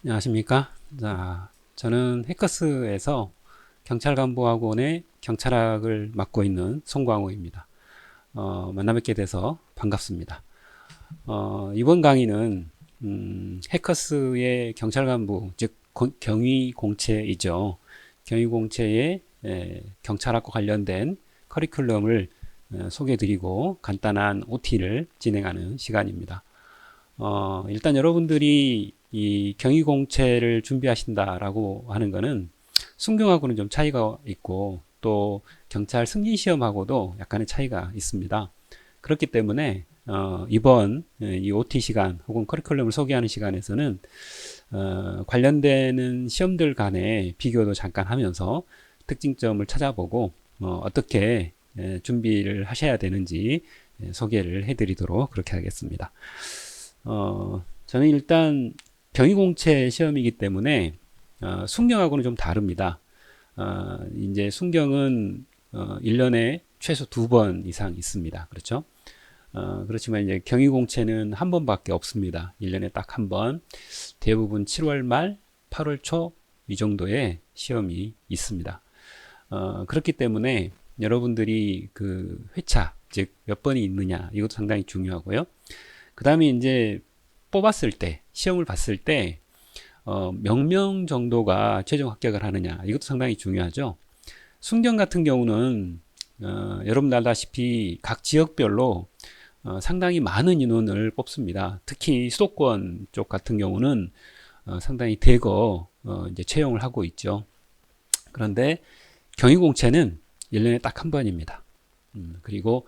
안녕하십니까? 자, 저는 해커스에서 경찰간부학원의 경찰학을 맡고 있는 송광호입니다. 만나 뵙게 돼서 반갑습니다. 이번 강의는 해커스의 경찰간부, 즉 경위공채이죠. 경위공채의 경찰학과 관련된 커리큘럼을 소개해드리고 간단한 OT를 진행하는 시간입니다. 일단 여러분들이 이 경위공채를 준비하신다라고 하는 거는 순경하고는 좀 차이가 있고 또 경찰 승진시험하고도 약간의 차이가 있습니다. 그렇기 때문에 이번 이 OT 시간 혹은 커리큘럼을 소개하는 시간에서는 관련되는 시험들 간의 비교도 잠깐 하면서 특징점을 찾아보고 어떻게 준비를 하셔야 되는지 소개를 해드리도록 그렇게 하겠습니다. 저는 일단 경위공채 시험이기 때문에 순경하고는 좀 다릅니다. 이제 순경은 1년에 최소 2번 이상 있습니다. 그렇죠? 그렇지만 이제 경위공채는 한 번밖에 없습니다. 1년에 딱 한 번. 대부분 7월 말, 8월 초 이 정도의 시험이 있습니다. 그렇기 때문에 여러분들이 그 회차, 즉 몇 번이 있느냐 이것도 상당히 중요하고요. 그 다음에 이제 뽑았을 때, 시험을 봤을 때, 몇 명 정도가 최종 합격을 하느냐, 이것도 상당히 중요하죠. 순경 같은 경우는, 여러분 알다시피 각 지역별로 상당히 많은 인원을 뽑습니다. 특히 수도권 쪽 같은 경우는 상당히 대거 이제 채용을 하고 있죠. 그런데 경위공채는 1년에 딱 한 번입니다. 그리고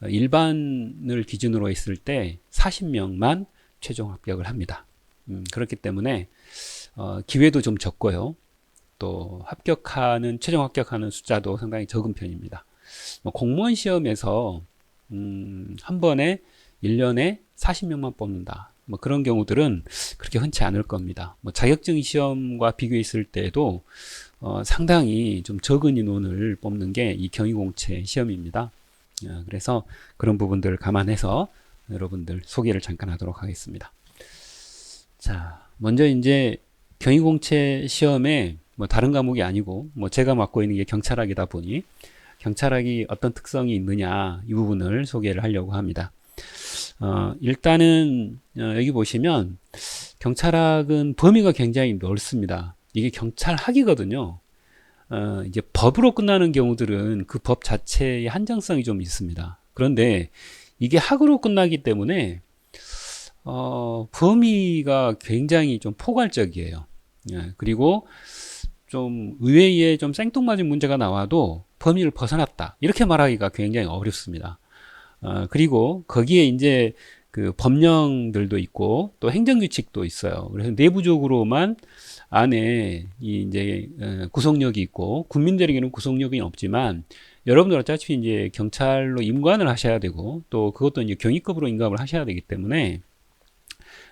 일반을 기준으로 했을 때 40명만 최종 합격을 합니다. 그렇기 때문에 기회도 좀 적고요. 또 최종 합격하는 숫자도 상당히 적은 편입니다. 공무원 시험에서 한 번에 1년에 40명만 뽑는다. 그런 경우들은 그렇게 흔치 않을 겁니다. 자격증 시험과 비교했을 때도 상당히 좀 적은 인원을 뽑는 게 이 경위공채 시험입니다. 그래서 그런 부분들을 감안해서 여러분들 소개를 잠깐 하도록 하겠습니다. 자, 먼저 이제 경위공채 시험에 다른 과목이 아니고 제가 맡고 있는 게 경찰학이다 보니 경찰학이 어떤 특성이 있느냐 이 부분을 소개를 하려고 합니다. 일단은 여기 보시면 경찰학은 범위가 굉장히 넓습니다. 이게 경찰학이거든요. 이제 법으로 끝나는 경우들은 그 법 자체의 한정성이 좀 있습니다. 그런데 이게 학으로 끝나기 때문에 범위가 굉장히 좀 포괄적이에요. 그리고 좀 의외의 좀 생뚱맞은 문제가 나와도 범위를 벗어났다 이렇게 말하기가 굉장히 어렵습니다. 그리고 거기에 이제 그 법령들도 있고 또 행정규칙도 있어요. 그래서 내부적으로만 안에 이제 구속력이 있고 국민들에게는 구속력이 없지만 여러분들 어차피 이제 경찰로 임관을 하셔야 되고 또 그것도 이제 경위급으로 임관을 하셔야 되기 때문에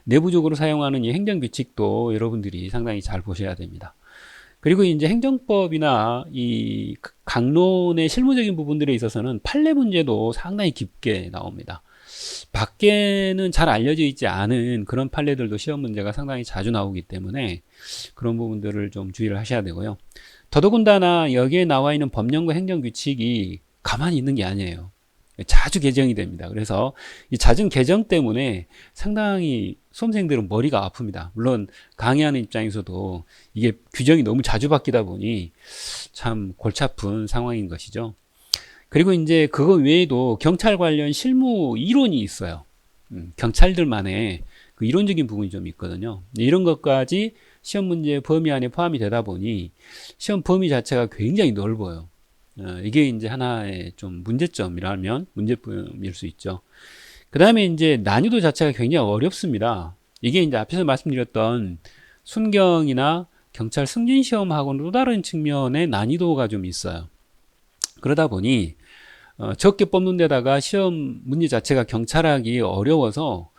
내부적으로 사용하는 이 행정규칙도 여러분들이 상당히 잘 보셔야 됩니다. 그리고 이제 행정법이나 이 강론의 실무적인 부분들에 있어서는 판례 문제도 상당히 깊게 나옵니다. 밖에는 잘 알려져 있지 않은 그런 판례들도 시험 문제가 상당히 자주 나오기 때문에 그런 부분들을 좀 주의를 하셔야 되고요. 더더군다나 여기에 나와 있는 법령과 행정규칙이 가만히 있는 게 아니에요. 자주 개정이 됩니다. 그래서 이 잦은 개정 때문에 상당히 수험생들은 머리가 아픕니다. 물론 강의하는 입장에서도 이게 규정이 너무 자주 바뀌다 보니 참 골치 아픈 상황인 것이죠. 그리고 이제 그거 외에도 경찰 관련 실무 이론이 있어요. 경찰들만의 그 이론적인 부분이 좀 있거든요. 이런 것까지 시험 문제 범위 안에 포함이 되다 보니 시험 범위 자체가 굉장히 넓어요. 이게 이제 하나의 좀 문제점이라면 문제점일 수 있죠. 그 다음에 이제 난이도 자체가 굉장히 어렵습니다. 이게 이제 앞에서 말씀드렸던 순경이나 경찰 승진 시험하고는 또 다른 측면의 난이도가 좀 있어요. 그러다 보니 적게 뽑는 데다가 시험 문제 자체가 경찰학이 어려워서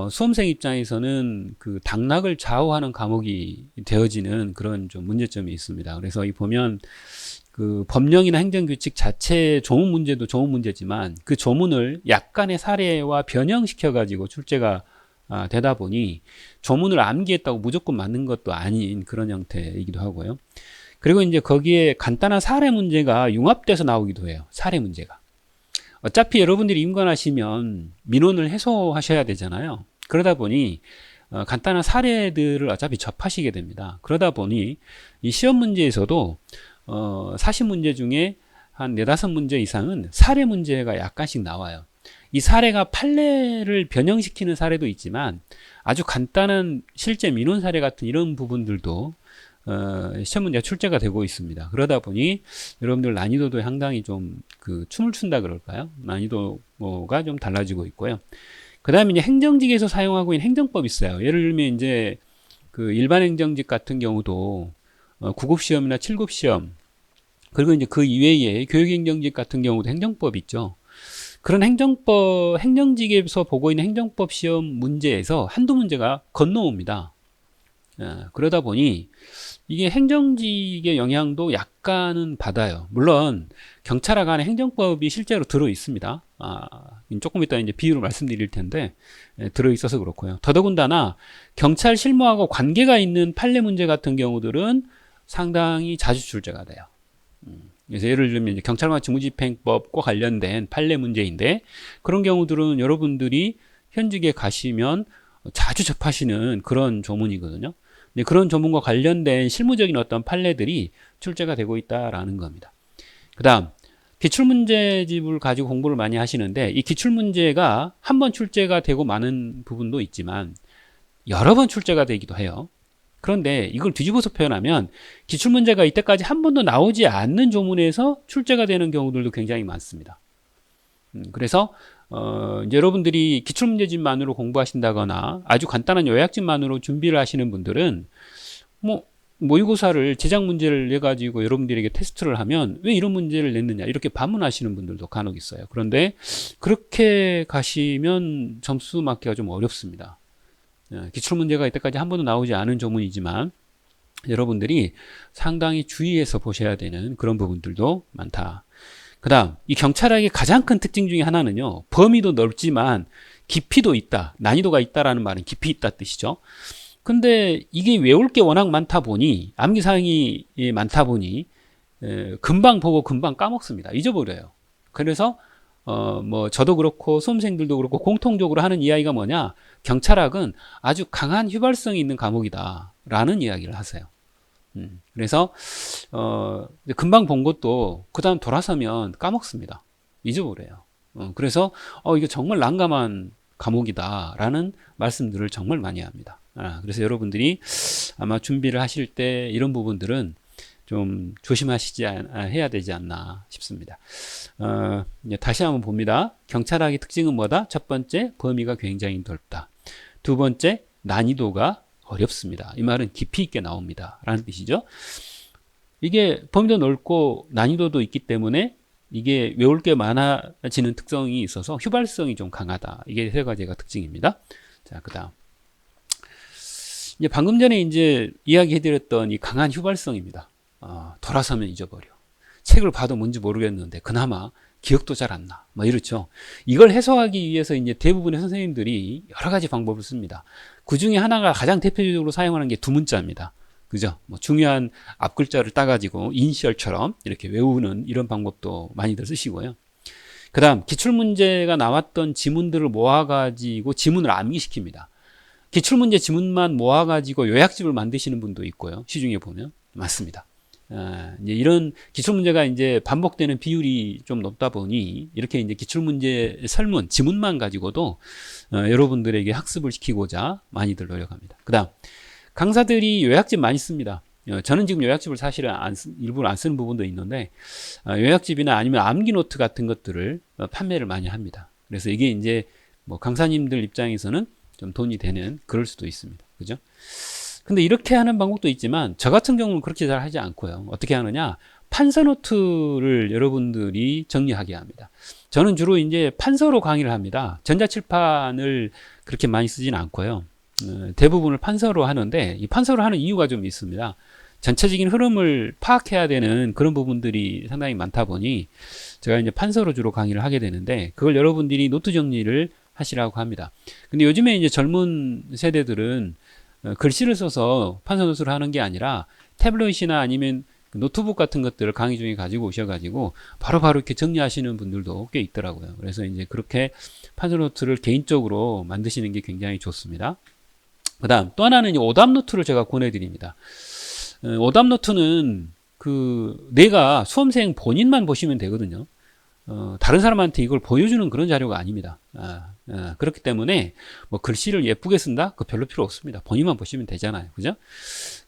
수험생 입장에서는 그 당락을 좌우하는 과목이 되어지는 그런 좀 문제점이 있습니다. 그래서 이 보면 그 법령이나 행정규칙 자체의 조문 문제도 좋은 문제지만 그 조문을 약간의 사례와 변형시켜 가지고 출제가 되다 보니 조문을 암기했다고 무조건 맞는 것도 아닌 그런 형태이기도 하고요. 그리고 이제 거기에 간단한 사례 문제가 융합돼서 나오기도 해요. 사례 문제가. 어차피 여러분들이 임관하시면 민원을 해소하셔야 되잖아요. 그러다 보니 간단한 사례들을 어차피 접하시게 됩니다. 그러다 보니 이 시험 문제에서도 사실 문제 중에 한 4-5문제 이상은 사례 문제가 약간씩 나와요. 이 사례가 판례를 변형시키는 사례도 있지만 아주 간단한 실제 민원 사례 같은 이런 부분들도 시험 문제가 출제가 되고 있습니다. 그러다 보니 여러분들 난이도도 상당히 좀 춤을 춘다 그럴까요? 난이도가 좀 달라지고 있고요. 그 다음에 이제 행정직에서 사용하고 있는 행정법이 있어요. 예를 들면 이제 그 일반 행정직 같은 경우도 9급 시험이나 7급 시험, 그리고 이제 그 이외에 교육행정직 같은 경우도 행정법이 있죠. 그런 행정직에서 보고 있는 행정법 시험 문제에서 한두 문제가 건너옵니다. 그러다 보니 이게 행정직의 영향도 약간은 받아요. 물론 경찰학 안에 행정법이 실제로 들어 있습니다. 조금 이따 이제 비유를 말씀드릴 텐데 들어 있어서 그렇고요. 더더군다나 경찰 실무하고 관계가 있는 판례 문제 같은 경우들은 상당히 자주 출제가 돼요. 그래서 예를 들면 이제 경찰관 직무집행법과 관련된 판례 문제인데 그런 경우들은 여러분들이 현직에 가시면 자주 접하시는 그런 조문이거든요. 그런 조문과 관련된 실무적인 어떤 판례들이 출제가 되고 있다라는 겁니다. 그 다음 기출문제집을 가지고 공부를 많이 하시는데 이 기출문제가 한 번 출제가 되고 많은 부분도 있지만 여러 번 출제가 되기도 해요. 그런데 이걸 뒤집어서 표현하면 기출문제가 이때까지 한 번도 나오지 않는 조문에서 출제가 되는 경우들도 굉장히 많습니다. 그래서 이제 여러분들이 기출문제집만으로 공부하신다거나 아주 간단한 요약집만으로 준비를 하시는 분들은 모의고사를 제작 문제를 내 가지고 여러분들에게 테스트를 하면 왜 이런 문제를 냈느냐 이렇게 반문하시는 분들도 간혹 있어요. 그런데 그렇게 가시면 점수 맞기가 좀 어렵습니다. 기출문제가 이때까지 한 번도 나오지 않은 조문이지만 여러분들이 상당히 주의해서 보셔야 되는 그런 부분들도 많다. 그 다음 이 경찰학의 가장 큰 특징 중에 하나는요, 범위도 넓지만 깊이도 있다, 난이도가 있다라는 말은 깊이 있다 뜻이죠. 근데 이게 외울 게 워낙 많다 보니, 암기사항이 많다 보니 금방 보고 금방 까먹습니다. 잊어버려요. 그래서 저도 그렇고 수험생들도 그렇고 공통적으로 하는 이야기가 뭐냐, 경찰학은 아주 강한 휘발성이 있는 과목이다 라는 이야기를 하세요. 그래서 금방 본 것도 그 다음 돌아서면 까먹습니다. 잊어버려요. 그래서 이거 정말 난감한 과목이다 라는 말씀들을 정말 많이 합니다. 그래서 여러분들이 아마 준비를 하실 때 이런 부분들은 좀 해야 되지 않나 싶습니다. 다시 한번 봅니다. 경찰학의 특징은 뭐다? 첫 번째, 범위가 굉장히 넓다. 두 번째, 난이도가 어렵습니다. 이 말은 깊이 있게 나옵니다 라는 뜻이죠. 이게 범위도 넓고 난이도도 있기 때문에 이게 외울 게 많아지는 특성이 있어서 휘발성이 좀 강하다. 이게 세 가지가 특징입니다. 자, 그 다음 이제 방금 전에 이제 이야기해드렸던 이 강한 휘발성입니다. 돌아서면 잊어버려. 책을 봐도 뭔지 모르겠는데 그나마 기억도 잘 안 나. 이렇죠. 이걸 해소하기 위해서 이제 대부분의 선생님들이 여러 가지 방법을 씁니다. 그 중에 하나가 가장 대표적으로 사용하는 게 두문자입니다. 그죠? 중요한 앞글자를 따가지고 이니셜처럼 이렇게 외우는 이런 방법도 많이들 쓰시고요. 그 다음 기출문제가 나왔던 지문들을 모아가지고 지문을 암기시킵니다. 기출문제 지문만 모아가지고 요약집을 만드시는 분도 있고요. 시중에 보면 맞습니다. 이제 이런 기출문제가 이제 반복되는 비율이 좀 높다 보니 이렇게 이제 기출문제 설문, 지문만 가지고도 여러분들에게 학습을 시키고자 많이들 노력합니다. 그 다음, 강사들이 요약집 많이 씁니다. 저는 지금 요약집을 사실은 일부러 안 쓰는 부분도 있는데, 요약집이나 아니면 암기 노트 같은 것들을 판매를 많이 합니다. 그래서 이게 이제 강사님들 입장에서는 좀 돈이 되는 그럴 수도 있습니다. 그죠? 근데 이렇게 하는 방법도 있지만 저 같은 경우는 그렇게 잘 하지 않고요. 어떻게 하느냐? 판서 노트를 여러분들이 정리하게 합니다. 저는 주로 이제 판서로 강의를 합니다. 전자칠판을 그렇게 많이 쓰지는 않고요. 대부분을 판서로 하는데 이 판서로 하는 이유가 좀 있습니다. 전체적인 흐름을 파악해야 되는 그런 부분들이 상당히 많다 보니 제가 이제 판서로 주로 강의를 하게 되는데 그걸 여러분들이 노트 정리를 하시라고 합니다. 근데 요즘에 이제 젊은 세대들은 글씨를 써서 판서 노트를 하는 게 아니라 태블릿이나 아니면 노트북 같은 것들을 강의 중에 가지고 오셔가지고 바로바로 이렇게 정리하시는 분들도 꽤 있더라고요. 그래서 이제 그렇게 판서 노트를 개인적으로 만드시는 게 굉장히 좋습니다. 그 다음 또 하나는 오답 노트를 제가 권해드립니다. 오답 노트는 내가 수험생 본인만 보시면 되거든요. 다른 사람한테 이걸 보여주는 그런 자료가 아닙니다. 그렇기 때문에 뭐 글씨를 예쁘게 쓴다? 그 별로 필요 없습니다. 본인만 보시면 되잖아요. 그죠?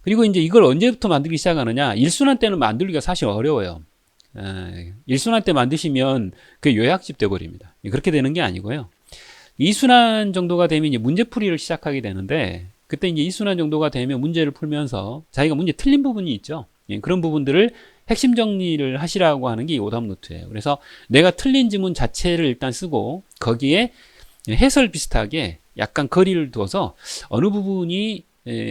그리고 이제 이걸 언제부터 만들기 시작하느냐? 1순환 때는 만들기가 사실 어려워요. 1순환 때 만드시면 그게 요약집 돼버립니다. 그렇게 되는 게 아니고요. 2순환 정도가 되면 이제 문제풀이를 시작하게 되는데, 그때 이제 2순환 정도가 되면 문제를 풀면서 자기가 문제 틀린 부분이 있죠. 그런 부분들을 핵심 정리를 하시라고 하는 게 이 오답 노트예요. 그래서 내가 틀린 지문 자체를 일단 쓰고 거기에 해설 비슷하게 약간 거리를 두어서 어느 부분이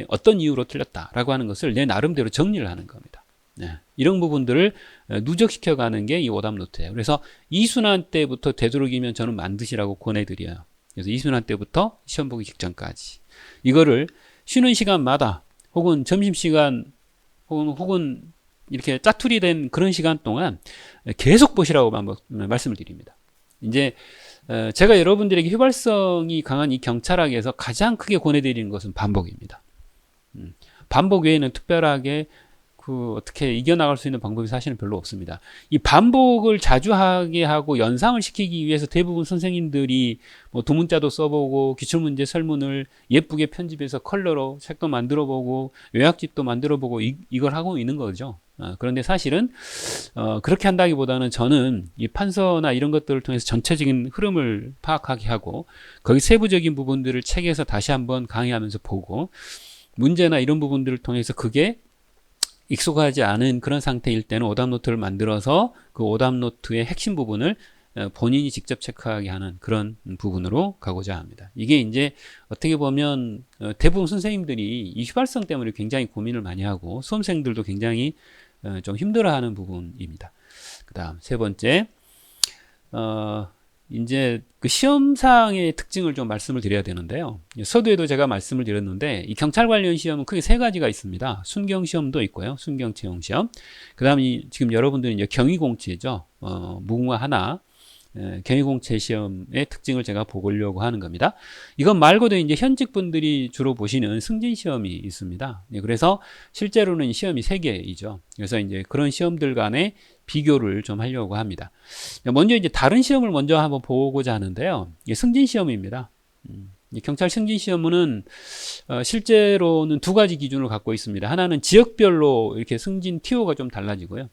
어떤 이유로 틀렸다라고 하는 것을 내 나름대로 정리를 하는 겁니다. 이런 부분들을 누적시켜가는 게 이 오답 노트예요. 그래서 2순환 때부터 되도록이면 저는 만드시라고 권해드려요. 그래서 2순환 때부터 시험 보기 직전까지 이거를 쉬는 시간마다 혹은 점심시간 혹은 이렇게 짜투리 된 그런 시간 동안 계속 보시라고 한번 말씀을 드립니다. 이제 제가 여러분들에게 휘발성이 강한 이 경찰학에서 가장 크게 권해드리는 것은 반복입니다. 반복 외에는 특별하게 어떻게 이겨나갈 수 있는 방법이 사실은 별로 없습니다. 이 반복을 자주 하게 하고 연상을 시키기 위해서 대부분 선생님들이 뭐 두문자도 써보고 기출문제 설문을 예쁘게 편집해서 컬러로 책도 만들어보고 요약집도 만들어보고 이걸 하고 있는 거죠. 그런데 사실은 그렇게 한다기보다는 저는 이 판서나 이런 것들을 통해서 전체적인 흐름을 파악하게 하고 거기 세부적인 부분들을 책에서 다시 한번 강의하면서 보고 문제나 이런 부분들을 통해서 그게 익숙하지 않은 그런 상태일 때는 오답 노트를 만들어서 그 오답 노트의 핵심 부분을 본인이 직접 체크하게 하는 그런 부분으로 가고자 합니다. 이게 이제 어떻게 보면 대부분 선생님들이 이 휘발성 때문에 굉장히 고민을 많이 하고 수험생들도 굉장히 좀 힘들어하는 부분입니다. 그 다음 세 번째, 이제 그 시험상의 특징을 좀 말씀을 드려야 되는데요. 서두에도 제가 말씀을 드렸는데 이 경찰 관련 시험은 크게 세 가지가 있습니다. 순경 시험도 있고요. 순경 채용 시험. 그다음에 지금 여러분들은 이제 경위공채죠. 무궁화 하나 경위공채 시험의 특징을 제가 보려고 하는 겁니다. 이것 말고도 이제 현직 분들이 주로 보시는 승진 시험이 있습니다. 그래서 실제로는 시험이 3개이죠. 그래서 이제 그런 시험들 간의 비교를 좀 하려고 합니다. 먼저 이제 다른 시험을 먼저 한번 보고자 하는데요. 이게 승진 시험입니다. 경찰 승진 시험은 실제로는 2가지 기준을 갖고 있습니다. 하나는 지역별로 이렇게 승진 티오가 좀 달라지고요.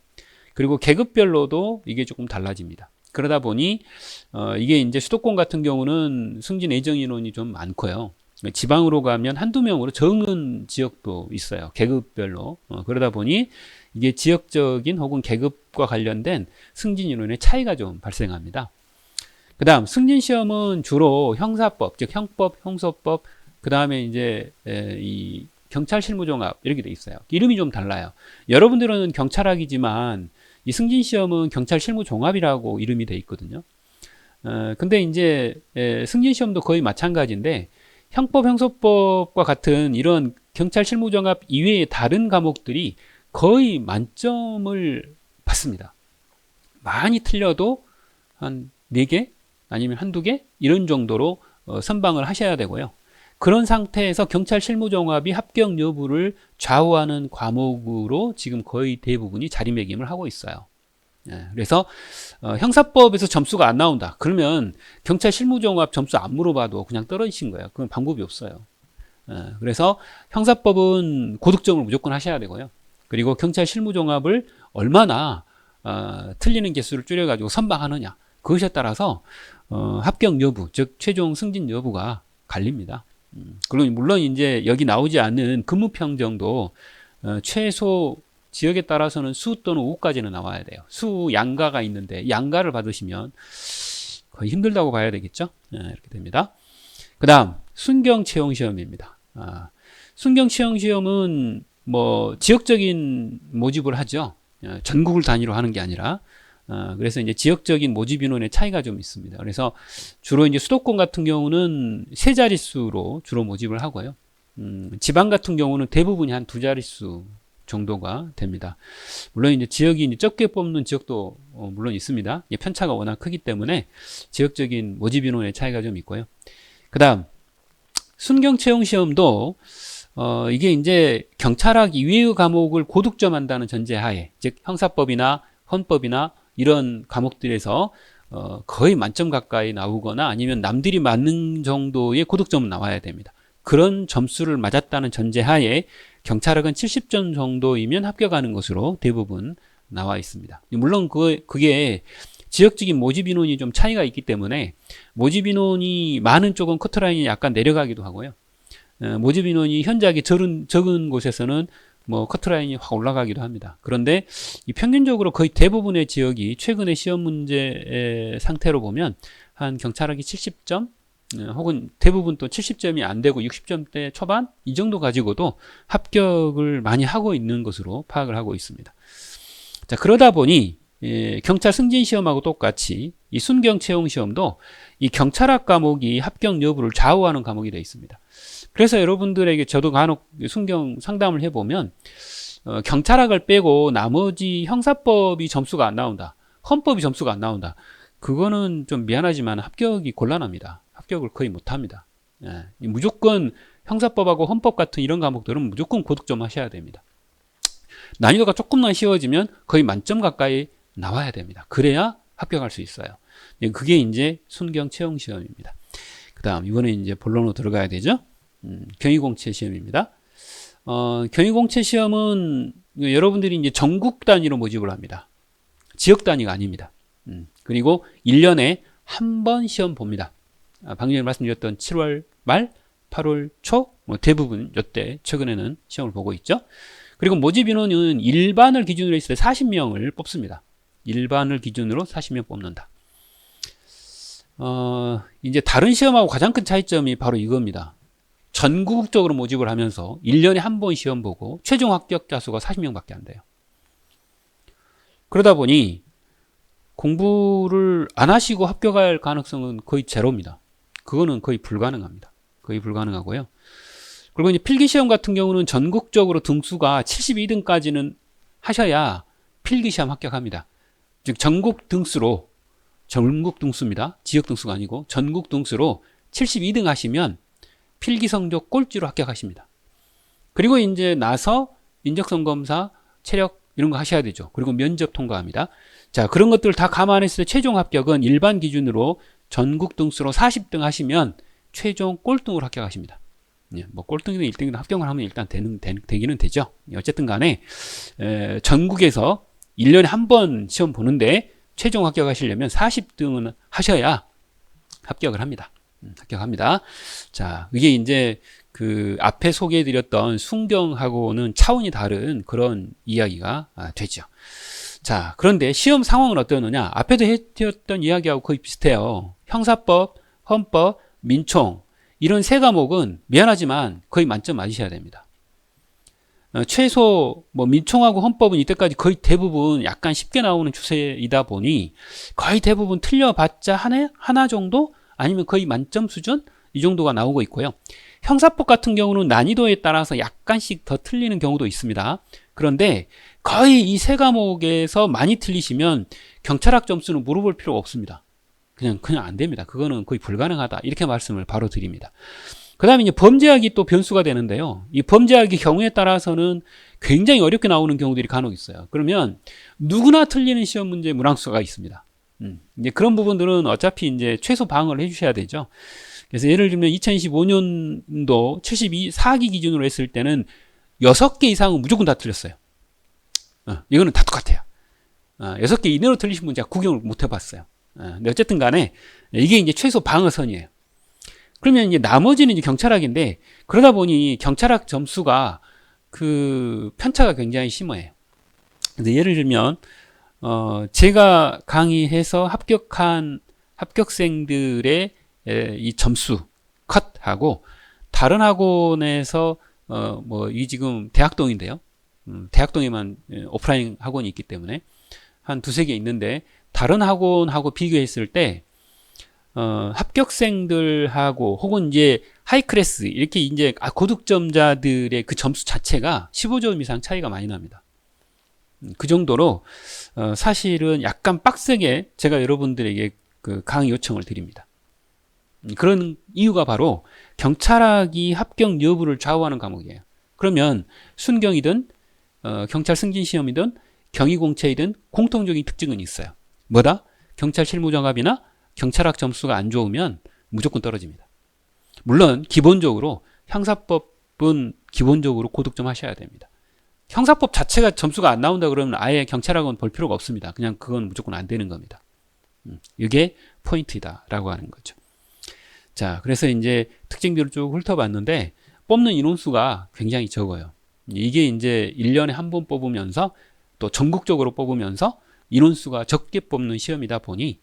그리고 계급별로도 이게 조금 달라집니다. 그러다 보니 이게 이제 수도권 같은 경우는 승진 예정 인원이 좀 많고요. 지방으로 가면 한두 명으로 적은 지역도 있어요. 계급별로. 그러다 보니 이게 지역적인 혹은 계급과 관련된 승진 인원의 차이가 좀 발생합니다. 그 다음 승진 시험은 주로 형사법, 즉 형법, 형소법, 그 다음에 이제 이 경찰 실무종합 이렇게 돼 있어요. 이름이 좀 달라요. 여러분들은 경찰학이지만 이 승진 시험은 경찰 실무 종합이라고 이름이 돼 있거든요. 근데 이제 승진 시험도 거의 마찬가지인데 형법, 형소법과 같은 이런 경찰 실무 종합 이외의 다른 과목들이 거의 만점을 받습니다. 많이 틀려도 한 4개 아니면 한두 개 이런 정도로 선방을 하셔야 되고요. 그런 상태에서 경찰 실무종합이 합격 여부를 좌우하는 과목으로 지금 거의 대부분이 자리매김을 하고 있어요. 그래서 형사법에서 점수가 안 나온다. 그러면 경찰 실무종합 점수 안 물어봐도 그냥 떨어지신 거예요. 그건 방법이 없어요. 그래서 형사법은 고득점을 무조건 하셔야 되고요. 그리고 경찰 실무종합을 얼마나 틀리는 개수를 줄여가지고 선방하느냐. 그것에 따라서 합격 여부, 즉 최종 승진 여부가 갈립니다. 물론 이제 여기 나오지 않는 근무평정도 최소 지역에 따라서는 수 또는 우까지는 나와야 돼요. 수 양가가 있는데 양가를 받으시면 거의 힘들다고 봐야 되겠죠. 이렇게 됩니다. 그 다음 순경 채용 시험입니다. 순경 채용 시험은 뭐 지역적인 모집을 하죠. 전국을 단위로 하는 게 아니라 그래서 이제 지역적인 모집 인원의 차이가 좀 있습니다. 그래서 주로 이제 수도권 같은 경우는 세 자릿수로 주로 모집을 하고요. 지방 같은 경우는 대부분이 한 두 자릿수 정도가 됩니다. 물론 이제 지역이 이제 적게 뽑는 지역도 물론 있습니다. 편차가 워낙 크기 때문에 지역적인 모집 인원의 차이가 좀 있고요. 그다음 순경 채용 시험도 이게 이제 경찰학 이외의 과목을 고득점한다는 전제하에, 즉 형사법이나 헌법이나 이런 과목들에서 거의 만점 가까이 나오거나 아니면 남들이 맞는 정도의 고득점은 나와야 됩니다. 그런 점수를 맞았다는 전제하에 경찰학은 70점 정도이면 합격하는 것으로 대부분 나와 있습니다. 물론 그게 지역적인 모집 인원이 좀 차이가 있기 때문에 모집 인원이 많은 쪽은 커트라인이 약간 내려가기도 하고요. 모집 인원이 현저하게 적은 곳에서는 뭐 커트라인이 확 올라가기도 합니다. 그런데 이 평균적으로 거의 대부분의 지역이 최근의 시험 문제 상태로 보면 한 경찰학이 70점 혹은 대부분 또 70점이 안 되고 60점대 초반 이 정도 가지고도 합격을 많이 하고 있는 것으로 파악을 하고 있습니다. 자, 그러다 보니 경찰 승진 시험하고 똑같이 이 순경 채용 시험도 이 경찰학 과목이 합격 여부를 좌우하는 과목이 되어 있습니다. 그래서 여러분들에게 저도 간혹 순경 상담을 해보면 경찰학을 빼고 나머지 형사법이 점수가 안 나온다, 헌법이 점수가 안 나온다, 그거는 좀 미안하지만 합격이 곤란합니다. 합격을 거의 못합니다. 무조건 형사법하고 헌법 같은 이런 과목들은 무조건 고득점 하셔야 됩니다. 난이도가 조금만 쉬워지면 거의 만점 가까이 나와야 됩니다. 그래야 합격할 수 있어요. 그게 이제 순경 채용 시험입니다. 그 다음 이번에 이제 본론으로 들어가야 되죠. 경위공채 시험입니다. 경위공채 시험은 여러분들이 이제 전국 단위로 모집을 합니다. 지역 단위가 아닙니다. 그리고 1년에 한 번 시험 봅니다. 방금 전에 말씀드렸던 7월 말, 8월 초, 대부분 이때 최근에는 시험을 보고 있죠. 그리고 모집 인원은 일반을 기준으로 했을 때 40명을 뽑습니다. 일반을 기준으로 40명 뽑는다. 이제 다른 시험하고 가장 큰 차이점이 바로 이겁니다. 전국적으로 모집을 하면서 1년에 한 번 시험 보고 최종 합격자 수가 40명밖에 안 돼요. 그러다 보니 공부를 안 하시고 합격할 가능성은 거의 제로입니다. 그거는 거의 불가능합니다. 거의 불가능하고요. 그리고 이제 필기시험 같은 경우는 전국적으로 등수가 72등까지는 하셔야 필기시험 합격합니다. 즉 전국 등수입니다. 지역 등수가 아니고 전국 등수로 72등 하시면 필기 성적 꼴찌로 합격하십니다. 그리고 이제 나서 인적성 검사, 체력 이런 거 하셔야 되죠. 그리고 면접 통과합니다. 자, 그런 것들을 다 감안했을 때 최종 합격은 일반 기준으로 전국 등수로 40등 하시면 최종 꼴등으로 합격하십니다. 뭐 꼴등이든 1등이든 합격을 하면 일단 되기는 되죠. 어쨌든 간에 전국에서 1년에 한 번 시험 보는데 최종 합격하시려면 40등은 하셔야 합격을 합니다. 합격합니다. 자, 이게 이제 그 앞에 소개해드렸던 순경하고는 차원이 다른 그런 이야기가 되죠. 자, 그런데 시험 상황은 어떠느냐? 앞에도 해드렸던 이야기하고 거의 비슷해요. 형사법, 헌법, 민총 이런 세 과목은 미안하지만 거의 만점 맞으셔야 됩니다. 최소 뭐 민총하고 헌법은 이때까지 거의 대부분 약간 쉽게 나오는 추세이다 보니 거의 대부분 틀려봤자 하나 정도 아니면 거의 만점 수준 이 정도가 나오고 있고요. 형사법 같은 경우는 난이도에 따라서 약간씩 더 틀리는 경우도 있습니다. 그런데 거의 이 세 과목에서 많이 틀리시면 경찰학 점수는 물어볼 필요가 없습니다. 그냥 안 됩니다. 그거는 거의 불가능하다. 이렇게 말씀을 바로 드립니다. 그 다음에 이제 범죄학이 또 변수가 되는데요. 이 범죄학의 경우에 따라서는 굉장히 어렵게 나오는 경우들이 간혹 있어요. 그러면 누구나 틀리는 시험 문제 문항수가 있습니다. 이제 그런 부분들은 어차피 이제 최소 방어를 해주셔야 되죠. 그래서 예를 들면 2025년도 74기 기준으로 했을 때는 6개 이상은 무조건 다 틀렸어요. 이거는 다 똑같아요. 6개 이내로 틀리신 분 제가 구경을 못 해봤어요. 근데 어쨌든 간에 이게 이제 최소 방어선이에요. 그러면 이제 나머지는 이제 경찰학인데 그러다 보니 경찰학 점수가 그 편차가 굉장히 심해요. 근데 예를 들면 제가 강의해서 합격한 합격생들의 이 점수 컷하고 다른 학원에서 뭐 이 지금 대학동인데요. 대학동에만 오프라인 학원이 있기 때문에 한 두세 개 있는데 다른 학원하고 비교했을 때 합격생들하고 혹은 이제 하이클래스 이렇게 이제 고득점자들의 그 점수 자체가 15점 이상 차이가 많이 납니다. 그 정도로 사실은 약간 빡세게 제가 여러분들에게 그 강의 요청을 드립니다. 그런 이유가 바로 경찰학이 합격 여부를 좌우하는 과목이에요. 그러면 순경이든 경찰 승진시험이든 경위공채이든 공통적인 특징은 있어요. 뭐다? 경찰 실무정합이나 경찰학 점수가 안 좋으면 무조건 떨어집니다. 물론 기본적으로 형사법은 기본적으로 고득점 하셔야 됩니다. 형사법 자체가 점수가 안 나온다 그러면 아예 경찰학원 볼 필요가 없습니다. 그냥 그건 무조건 안 되는 겁니다. 이게 포인트다라고 하는 거죠. 자, 그래서 이제 특징들을 쭉 훑어봤는데 뽑는 인원수가 굉장히 적어요. 이게 이제 1년에 한 번 뽑으면서 또 전국적으로 뽑으면서 인원수가 적게 뽑는 시험이다 보니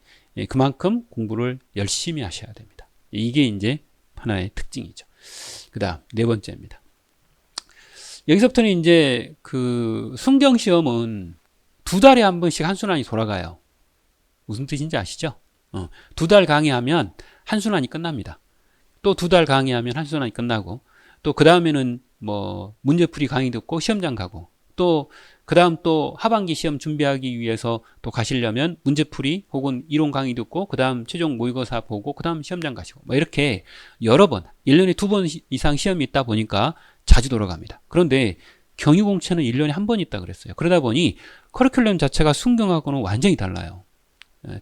그만큼 공부를 열심히 하셔야 됩니다. 이게 이제 하나의 특징이죠. 그 다음 네 번째입니다. 여기서부터는 이제 그 순경 시험은 2달에 한 번씩 한순환이 돌아가요. 무슨 뜻인지 아시죠? 2달 강의하면 한순환이 끝납니다. 또 2달 강의하면 한순환이 끝나고 또 그 다음에는 뭐 문제풀이 강의 듣고 시험장 가고 또 그 다음 또 하반기 시험 준비하기 위해서 또 가시려면 문제풀이 혹은 이론 강의 듣고 그 다음 최종 모의고사 보고 그 다음 시험장 가시고 뭐 이렇게 여러 번 1년에 2번 이상 시험이 있다 보니까 자주 돌아갑니다. 그런데 경위공채는 1년에 한 번 있다 그랬어요. 그러다 보니 커리큘럼 자체가 순경하고는 완전히 달라요.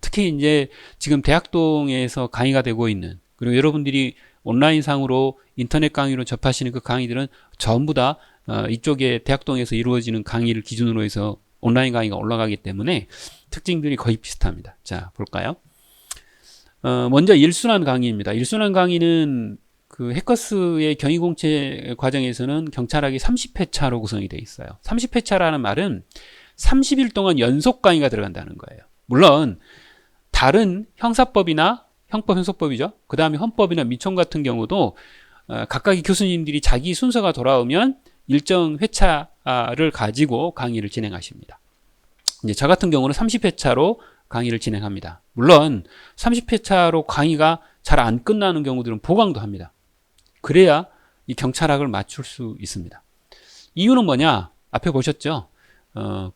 특히 이제 지금 대학동에서 강의가 되고 있는 그리고 여러분들이 온라인상으로 인터넷 강의로 접하시는 그 강의들은 전부 다 이쪽에 대학동에서 이루어지는 강의를 기준으로 해서 온라인 강의가 올라가기 때문에 특징들이 거의 비슷합니다. 자, 볼까요? 먼저 일순환 강의입니다. 일순환 강의는 그 해커스의 경위공채 과정에서는 경찰학이 30회차로 구성이 되어 있어요. 30회차라는 말은 30일 동안 연속 강의가 들어간다는 거예요. 물론 다른 형사법이나 형법, 형소법이죠. 그 다음에 헌법이나 민청 같은 경우도 각각의 교수님들이 자기 순서가 돌아오면 일정 회차를 가지고 강의를 진행하십니다. 이제 저 같은 경우는 30회차로 강의를 진행합니다. 물론 30회차로 강의가 잘 안 끝나는 경우들은 보강도 합니다. 그래야 이 경찰학을 맞출 수 있습니다. 이유는 뭐냐? 앞에 보셨죠?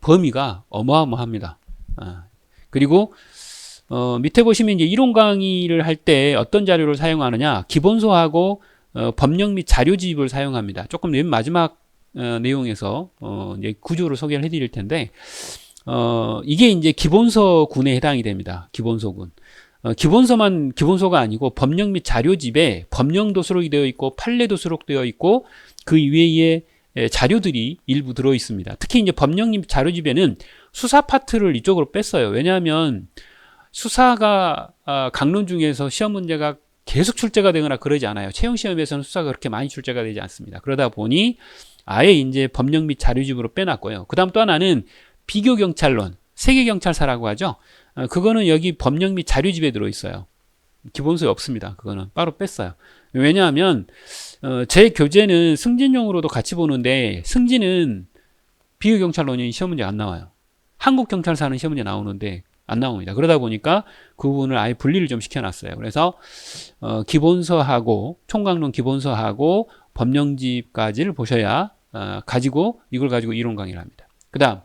범위가 어마어마합니다. 그리고 밑에 보시면 이제 이론 강의를 할 때 어떤 자료를 사용하느냐? 기본서하고 법령 및 자료집을 사용합니다. 조금 맨 마지막 내용에서 이제 구조를 소개를 해드릴 텐데 이게 이제 기본서군에 해당이 됩니다. 기본서군. 기본서만 기본서가 아니고 법령 및 자료집에 법령도 수록이 되어 있고 판례도 수록되어 있고 그 이외에 자료들이 일부 들어 있습니다. 특히 이제 법령 및 자료집에는 수사 파트를 이쪽으로 뺐어요. 왜냐하면 수사가 강론 중에서 시험 문제가 계속 출제가 되거나 그러지 않아요. 채용 시험에서는 수사가 그렇게 많이 출제가 되지 않습니다. 그러다 보니 아예 이제 법령 및 자료집으로 빼놨고요. 그 다음 또 하나는 비교 경찰론, 세계 경찰사라고 하죠. 그거는 여기 법령 및 자료집에 들어 있어요. 기본서에 없습니다. 그거는 따로 뺐어요. 왜냐하면 제 교재는 승진용으로도 같이 보는데 승진은 비교 경찰론이 시험 문제 안 나와요. 한국 경찰사는 시험 문제 나오는데 안 나옵니다. 그러다 보니까 그 부분을 아예 분리를 좀 시켜놨어요. 그래서 기본서하고 총강론 기본서하고 법령집까지를 보셔야 가지고 이걸 가지고 이론 강의를 합니다. 그 다음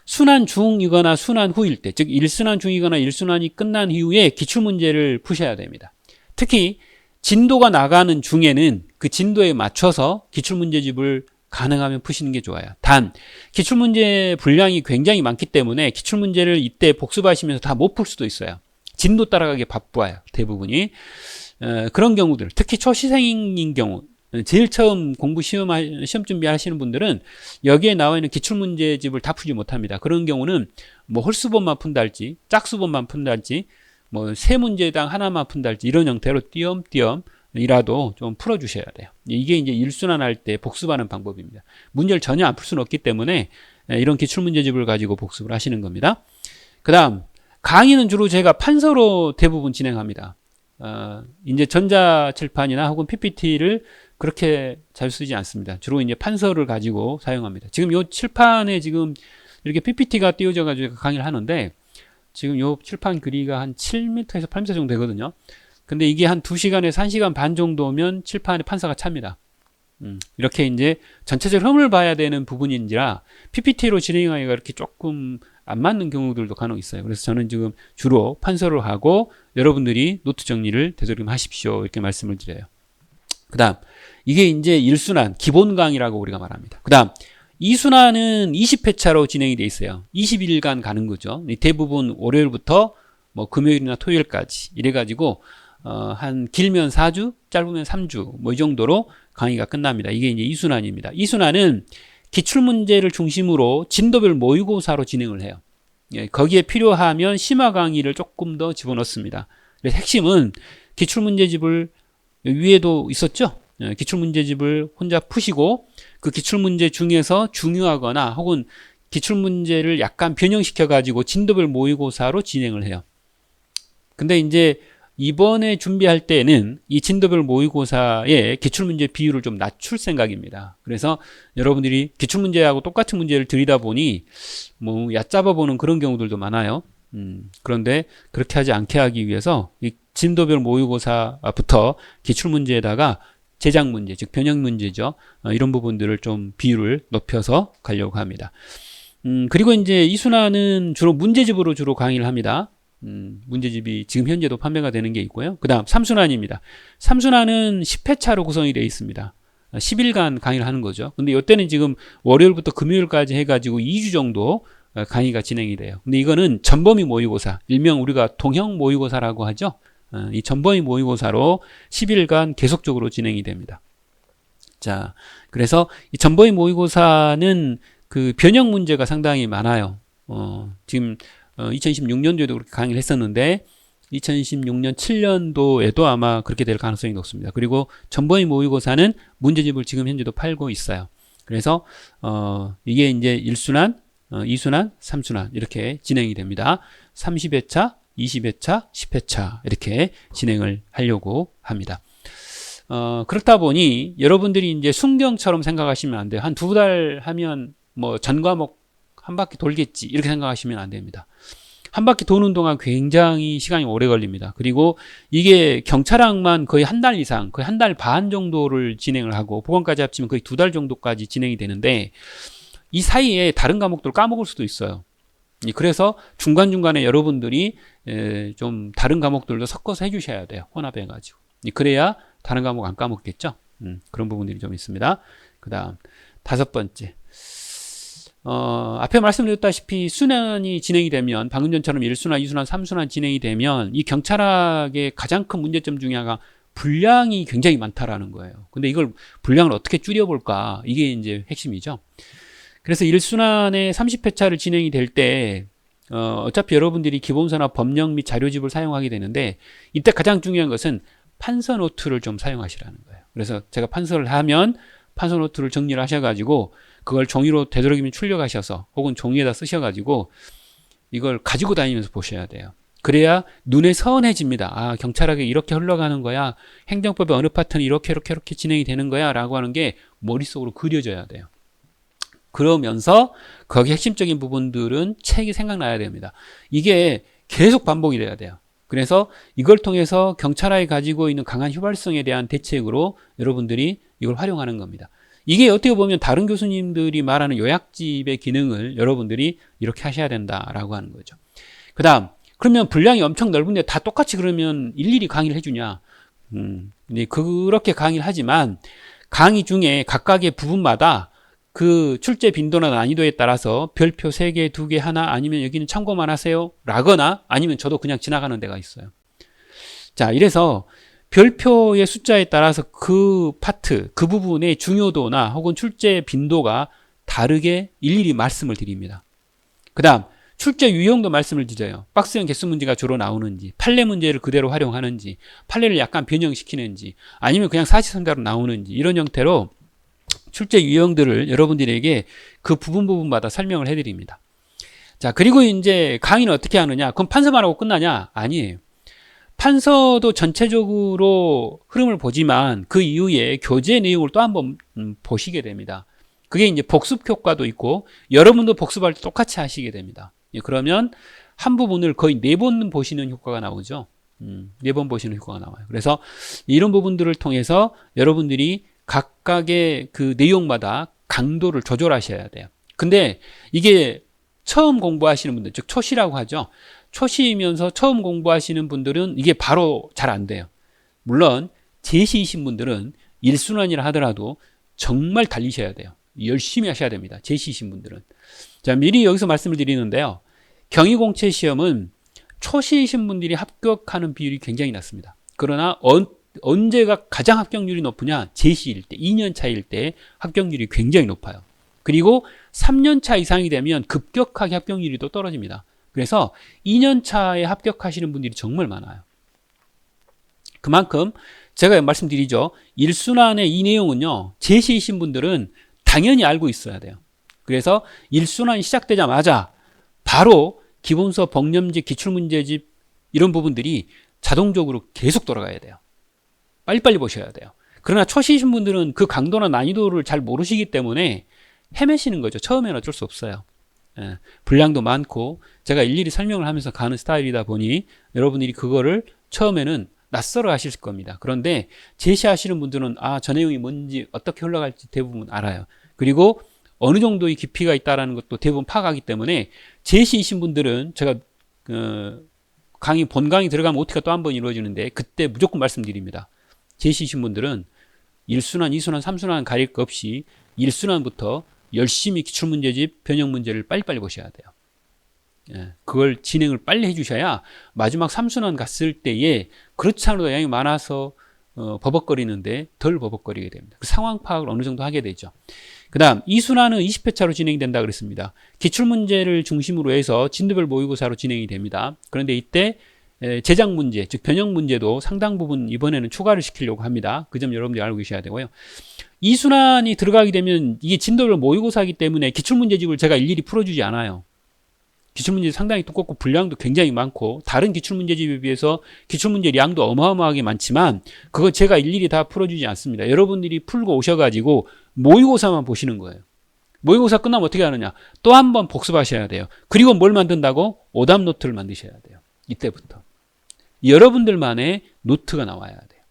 순환 중이거나 순환 후일 때, 즉 1순환 중이거나 1순환이 끝난 이후에 기출문제를 푸셔야 됩니다. 특히 진도가 나가는 중에는 그 진도에 맞춰서 기출문제집을 가능하면 푸시는 게 좋아요. 단 기출문제 분량이 굉장히 많기 때문에 기출문제를 이때 복습하시면서 다 못 풀 수도 있어요. 진도 따라가기 바빠요. 대부분이. 그런 경우들, 특히 초시생인 경우 제일 처음 시험 준비하시는 분들은 여기에 나와 있는 기출문제집을 다 풀지 못합니다. 그런 경우는 뭐 홀수본만 푼달지 짝수본만 푼달지 뭐 세 문제당 하나만 푼달지 이런 형태로 띄엄띄엄 이라도 좀 풀어주셔야 돼요. 이게 이제 일순환할 때 복습하는 방법입니다. 문제를 전혀 안 풀 수는 없기 때문에 이런 기출문제집을 가지고 복습을 하시는 겁니다. 그 다음 강의는 주로 제가 판서로 대부분 진행합니다. 이제 전자칠판이나 혹은 PPT를 그렇게 잘 쓰지 않습니다. 주로 이제 판서를 가지고 사용합니다. 지금 이 칠판에 지금 이렇게 PPT가 띄워져 가지고 강의를 하는데 지금 요 칠판 길이가 한 7m에서 8m 정도 되거든요. 근데 이게 한 2시간에서 1시간 반 정도면 칠판에 판사가 찹니다. 이렇게 이제 전체적 흐름을 봐야 되는 부분인지라 PPT로 진행하기가 이렇게 조금 안 맞는 경우들도 간혹 있어요. 그래서 저는 지금 주로 판서를 하고 여러분들이 노트 정리를 되도록 하십시오. 이렇게 말씀을 드려요. 그 다음, 이게 이제 1순환, 기본 강의라고 우리가 말합니다. 그 다음, 2순환은 20회차로 진행이 돼 있어요. 20일간 가는 거죠. 대부분 월요일부터 뭐 금요일이나 토요일까지. 이래가지고, 한 길면 4주, 짧으면 3주, 뭐 이 정도로 강의가 끝납니다. 이게 이제 2순환입니다. 2순환은 기출문제를 중심으로 진도별 모의고사로 진행을 해요. 예, 거기에 필요하면 심화 강의를 조금 더 집어넣습니다. 그래서 핵심은 기출문제집을 위에도 있었죠. 예, 기출문제집을 혼자 푸시고 그 기출문제 중에서 중요하거나 혹은 기출문제를 약간 변형시켜 가지고 진도별 모의고사로 진행을 해요. 근데 이제 이번에 준비할 때는 이 진도별 모의고사의 기출문제 비율을 좀 낮출 생각입니다. 그래서 여러분들이 기출문제하고 똑같은 문제를 드리다 보니 뭐 얕잡아 보는 그런 경우들도 많아요. 그런데 그렇게 하지 않게 하기 위해서 이 진도별 모의고사부터 기출문제에다가 제작 문제, 즉 변형 문제죠. 이런 부분들을 좀 비율을 높여서 가려고 합니다. 그리고 이제 이순환은 주로 문제집으로 주로 강의를 합니다. 문제집이 지금 현재도 판매가 되는 게 있고요. 그 다음 3순환입니다. 3순환은 10회차로 구성이 되어 있습니다. 10일간 강의를 하는 거죠. 근데 이때는 지금 월요일부터 금요일까지 해가지고 2주 정도 강의가 진행이 돼요. 근데 이거는 전범위 모의고사, 일명 우리가 동형 모의고사라고 하죠. 이 전범위 모의고사로 10일간 계속적으로 진행이 됩니다. 자, 그래서 이 전범위 모의고사는 그 변형 문제가 상당히 많아요. 지금 2016년도에도 그렇게 강의를 했었는데 2016년 7년도에도 아마 그렇게 될 가능성이 높습니다. 그리고 전범위 모의고사는 문제집을 지금 현재도 팔고 있어요. 그래서 이게 이제 1순환, 2순환, 3순환 이렇게 진행이 됩니다. 30회차, 20회차, 10회차 이렇게 진행을 하려고 합니다. 그렇다 보니 여러분들이 이제 순경처럼 생각하시면 안 돼요. 한 2달 하면 뭐 전 과목 한 바퀴 돌겠지 이렇게 생각하시면 안 됩니다. 한 바퀴 도는 동안 굉장히 시간이 오래 걸립니다. 그리고 이게 경찰학만 거의 한 달 이상, 거의 한 달 반 정도를 진행을 하고 보건까지 합치면 거의 2달 정도까지 진행이 되는데 이 사이에 다른 과목들을 까먹을 수도 있어요. 그래서 중간중간에 여러분들이 좀 다른 과목들도 섞어서 해주셔야 돼요. 혼합해가지고. 그래야 다른 과목 안 까먹겠죠. 그런 부분들이 좀 있습니다. 그 다음 5번째. 앞에 말씀드렸다시피 순환이 진행이 되면 방금 전처럼 1순환, 2순환, 3순환 진행이 되면 이 경찰학의 가장 큰 문제점 중에 하나가 분량이 굉장히 많다라는 거예요. 근데 이걸 분량을 어떻게 줄여볼까? 이게 이제 핵심이죠. 그래서 1순환에 30회차를 진행이 될 때 어차피 여러분들이 기본서나 법령 및 자료집을 사용하게 되는데 이때 가장 중요한 것은 판서 노트를 좀 사용하시라는 거예요. 그래서 제가 판서를 하면 판서 노트를 정리를 하셔가지고 그걸 종이로 되도록이면 출력하셔서 혹은 종이에다 쓰셔가지고 이걸 가지고 다니면서 보셔야 돼요. 그래야 눈에 선해집니다. 아, 경찰학이 이렇게 흘러가는 거야. 행정법의 어느 파트는 이렇게 진행이 되는 거야 라고 하는 게 머릿속으로 그려져야 돼요. 그러면서 거기 핵심적인 부분들은 책이 생각나야 됩니다. 이게 계속 반복이 돼야 돼요. 그래서 이걸 통해서 경찰학이 가지고 있는 강한 휘발성에 대한 대책으로 여러분들이 이걸 활용하는 겁니다. 이게 어떻게 보면 다른 교수님들이 말하는 요약집의 기능을 여러분들이 이렇게 하셔야 된다라고 하는 거죠. 그 다음, 그러면 분량이 엄청 넓은데 다 똑같이 그러면 일일이 강의를 해주냐? 그렇게 강의를 하지만 강의 중에 각각의 부분마다 그 출제 빈도나 난이도에 따라서 별표 3개, 2개, 하나 아니면 여기는 참고만 하세요 라거나 아니면 저도 그냥 지나가는 데가 있어요. 자, 이래서 별표의 숫자에 따라서 그 파트, 그 부분의 중요도나 혹은 출제 빈도가 다르게 일일이 말씀을 드립니다. 그 다음 출제 유형도 말씀을 드려요. 박스형 개수 문제가 주로 나오는지, 판례 문제를 그대로 활용하는지, 판례를 약간 변형시키는지, 아니면 그냥 사실선대로 나오는지 이런 형태로 출제 유형들을 여러분들에게 그 부분마다 설명을 해드립니다. 자, 그리고 이제 강의는 어떻게 하느냐? 그럼 판서만 하고 끝나냐? 아니에요. 판서도 전체적으로 흐름을 보지만 그 이후에 교재 내용을 또 한번 보시게 됩니다. 그게 이제 복습 효과도 있고 여러분도 복습할 때 똑같이 하시게 됩니다. 그러면 한 부분을 거의 4번 보시는 효과가 나오죠. 4번 보시는 효과가 나와요. 그래서 이런 부분들을 통해서 여러분들이 각각의 그 내용마다 강도를 조절하셔야 돼요. 근데 이게 처음 공부하시는 분들, 즉 초시라고 하죠. 초시이면서 처음 공부하시는 분들은 이게 바로 잘 안 돼요. 물론 제시이신 분들은 1순환이라 하더라도 정말 달리셔야 돼요. 열심히 하셔야 됩니다. 제시이신 분들은. 자, 미리 여기서 말씀을 드리는데요. 경희공채 시험은 초시이신 분들이 합격하는 비율이 굉장히 낮습니다. 그러나 언제가 가장 합격률이 높으냐? 제시일 때, 2년 차일 때 합격률이 굉장히 높아요. 그리고 3년 차 이상이 되면 급격하게 합격률이 또 떨어집니다. 그래서 2년 차에 합격하시는 분들이 정말 많아요. 그만큼 제가 말씀드리죠. 1순환의 이 내용은요. 제시이신 분들은 당연히 알고 있어야 돼요. 그래서 1순환이 시작되자마자 바로 기본서, 법령집, 기출문제집 이런 부분들이 자동적으로 계속 돌아가야 돼요. 빨리빨리 보셔야 돼요. 그러나 초시이신 분들은 그 강도나 난이도를 잘 모르시기 때문에 헤매시는 거죠. 처음에는 어쩔 수 없어요. 예, 분량도 많고 제가 일일이 설명을 하면서 가는 스타일이다 보니 여러분들이 그거를 처음에는 낯설어 하실 겁니다. 그런데 제시하시는 분들은 저 내용이 뭔지 어떻게 흘러갈지 대부분 알아요. 그리고 어느 정도의 깊이가 있다는 것도 대부분 파악하기 때문에 제시이신 분들은 제가 본 강의 들어가면 OT가 또 한 번 이루어지는데 그때 무조건 말씀드립니다. 제시이신 분들은 1순환, 2순환, 3순환 가릴 것 없이 1순환부터 열심히 기출문제집, 변형문제를 빨리빨리 보셔야 돼요. 예, 그걸 진행을 빨리 해주셔야 마지막 3순환 갔을 때에 그렇지 않아도 양이 많아서 버벅거리는데 덜 버벅거리게 됩니다. 그 상황 파악을 어느 정도 하게 되죠. 그 다음 2순환은 20회차로 진행된다 그랬습니다. 기출문제를 중심으로 해서 진도별 모의고사로 진행이 됩니다. 그런데 이때 제작 문제, 즉 변형 문제도 상당 부분 이번에는 추가를 시키려고 합니다. 그 점 여러분들이 알고 계셔야 되고요. 2순환이 들어가게 되면 이게 진도별 모의고사이기 때문에 기출문제집을 제가 일일이 풀어주지 않아요. 기출문제 상당히 두껍고 분량도 굉장히 많고 다른 기출문제집에 비해서 기출문제 양도 어마어마하게 많지만 그거 제가 일일이 다 풀어주지 않습니다. 여러분들이 풀고 오셔가지고 모의고사만 보시는 거예요. 모의고사 끝나면 어떻게 하느냐? 또 한 번 복습하셔야 돼요. 그리고 뭘 만든다고? 오답 노트를 만드셔야 돼요. 이때부터. 여러분들만의 노트가 나와야 돼요.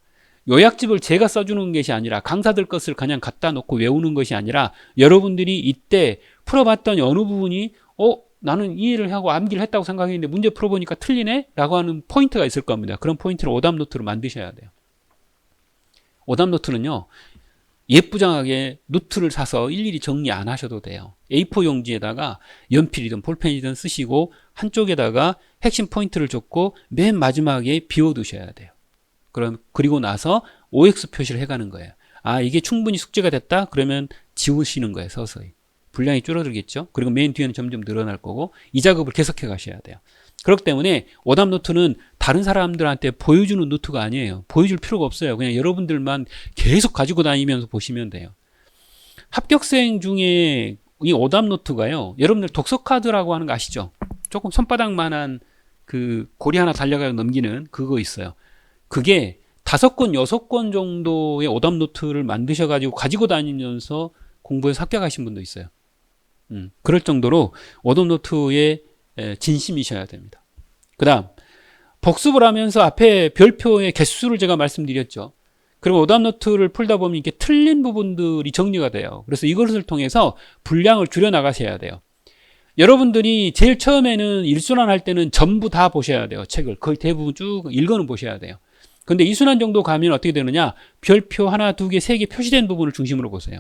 요약집을 제가 써주는 것이 아니라 강사들 것을 그냥 갖다 놓고 외우는 것이 아니라 여러분들이 이때 풀어봤더니 어느 부분이 나는 이해를 하고 암기를 했다고 생각했는데 문제 풀어보니까 틀리네? 라고 하는 포인트가 있을 겁니다. 그런 포인트를 오답 노트로 만드셔야 돼요. 오답 노트는요. 예쁘장하게 노트를 사서 일일이 정리 안 하셔도 돼요. A4 용지에다가 연필이든 볼펜이든 쓰시고 한쪽에다가 핵심 포인트를 적고 맨 마지막에 비워두셔야 돼요. 그리고 나서 OX 표시를 해가는 거예요. 이게 충분히 숙제가 됐다? 그러면 지우시는 거예요. 서서히. 분량이 줄어들겠죠. 그리고 맨 뒤에는 점점 늘어날 거고 이 작업을 계속해 가셔야 돼요. 그렇기 때문에 오답 노트는 다른 사람들한테 보여주는 노트가 아니에요. 보여줄 필요가 없어요. 그냥 여러분들만 계속 가지고 다니면서 보시면 돼요. 합격생 중에 이 오답 노트가요. 여러분들 독서카드라고 하는 거 아시죠? 조금 손바닥만한 그 고리 하나 달려가지고 넘기는 그거 있어요. 그게 5권, 6권 정도의 오답 노트를 만드셔가지고 가지고 다니면서 공부해서 합격하신 분도 있어요. 그럴 정도로 오답 노트에 진심이셔야 됩니다. 그 다음 복습을 하면서 앞에 별표의 개수를 제가 말씀드렸죠. 그리고 오답 노트를 풀다 보면 이게 틀린 부분들이 정리가 돼요. 그래서 이것을 통해서 분량을 줄여 나가셔야 돼요. 여러분들이 제일 처음에는 1순환 할 때는 전부 다 보셔야 돼요. 책을 거의 대부분 쭉 읽어는 보셔야 돼요. 근데 2순환 정도 가면 어떻게 되느냐? 별표 하나, 두 개, 세 개 표시된 부분을 중심으로 보세요.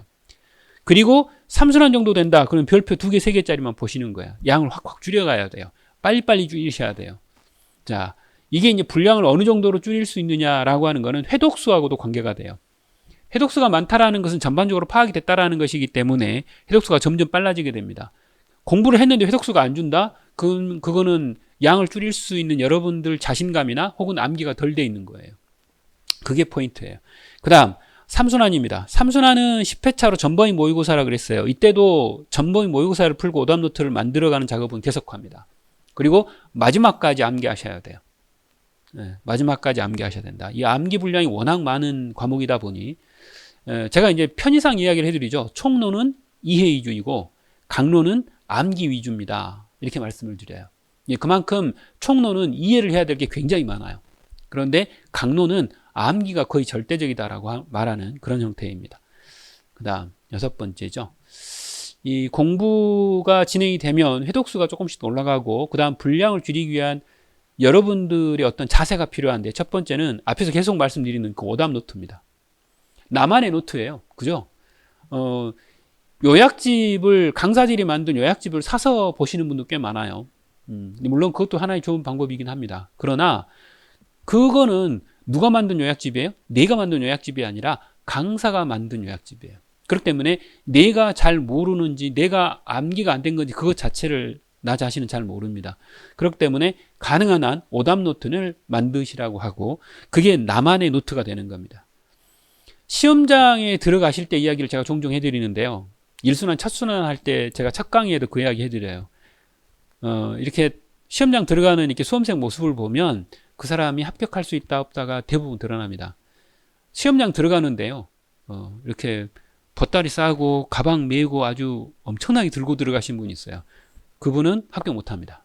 그리고 3순환 정도 된다. 그러면 별표 2개, 3개짜리만 보시는 거야. 양을 확확 줄여가야 돼요. 빨리빨리 줄이셔야 돼요. 자, 이게 이제 분량을 어느 정도로 줄일 수 있느냐라고 하는 거는 회독수하고도 관계가 돼요. 회독수가 많다라는 것은 전반적으로 파악이 됐다라는 것이기 때문에 회독수가 점점 빨라지게 됩니다. 공부를 했는데 회독수가 안 준다? 그거는 양을 줄일 수 있는 여러분들 자신감이나 혹은 암기가 덜 돼 있는 거예요. 그게 포인트예요. 그 다음 3순환입니다. 3순환은 10회차로 전범위 모의고사라고 그랬어요. 이때도 전범위 모의고사를 풀고 오답 노트를 만들어가는 작업은 계속합니다. 그리고 마지막까지 암기하셔야 돼요. 네, 마지막까지 암기하셔야 된다. 이 암기 분량이 워낙 많은 과목이다 보니 제가 이제 편의상 이야기를 해드리죠. 총론은 이해 위주이고 강론은 암기 위주입니다. 이렇게 말씀을 드려요. 예, 그만큼 총론은 이해를 해야 될 게 굉장히 많아요. 그런데 강론은 암기가 거의 절대적이다라고 말하는 그런 형태입니다. 그 다음 6번째죠. 이 공부가 진행이 되면 회독수가 조금씩 올라가고 그 다음 분량을 줄이기 위한 여러분들의 어떤 자세가 필요한데, 첫 번째는 앞에서 계속 말씀드리는 그 오답 노트입니다. 나만의 노트예요. 그죠? 요약집을, 강사들이 만든 요약집을 사서 보시는 분도 꽤 많아요. 물론 그것도 하나의 좋은 방법이긴 합니다. 그러나 그거는 누가 만든 요약집이에요? 내가 만든 요약집이 아니라 강사가 만든 요약집이에요. 그렇기 때문에 내가 잘 모르는지, 내가 암기가 안 된 건지 그것 자체를 나 자신은 잘 모릅니다. 그렇기 때문에 가능한 한 오답 노트를 만드시라고 하고, 그게 나만의 노트가 되는 겁니다. 시험장에 들어가실 때 이야기를 제가 종종 해드리는데요. 1순환, 첫순환 할 때 제가 첫 강의에도 그 이야기 해드려요. 이렇게 시험장 들어가는 이렇게 수험생 모습을 보면 그 사람이 합격할 수 있다 없다가 대부분 드러납니다. 시험장 들어가는데요. 이렇게 бот다리 싸고 가방 메고 아주 엄청나게 들고 들어가신 분이 있어요. 그분은 합격 못합니다.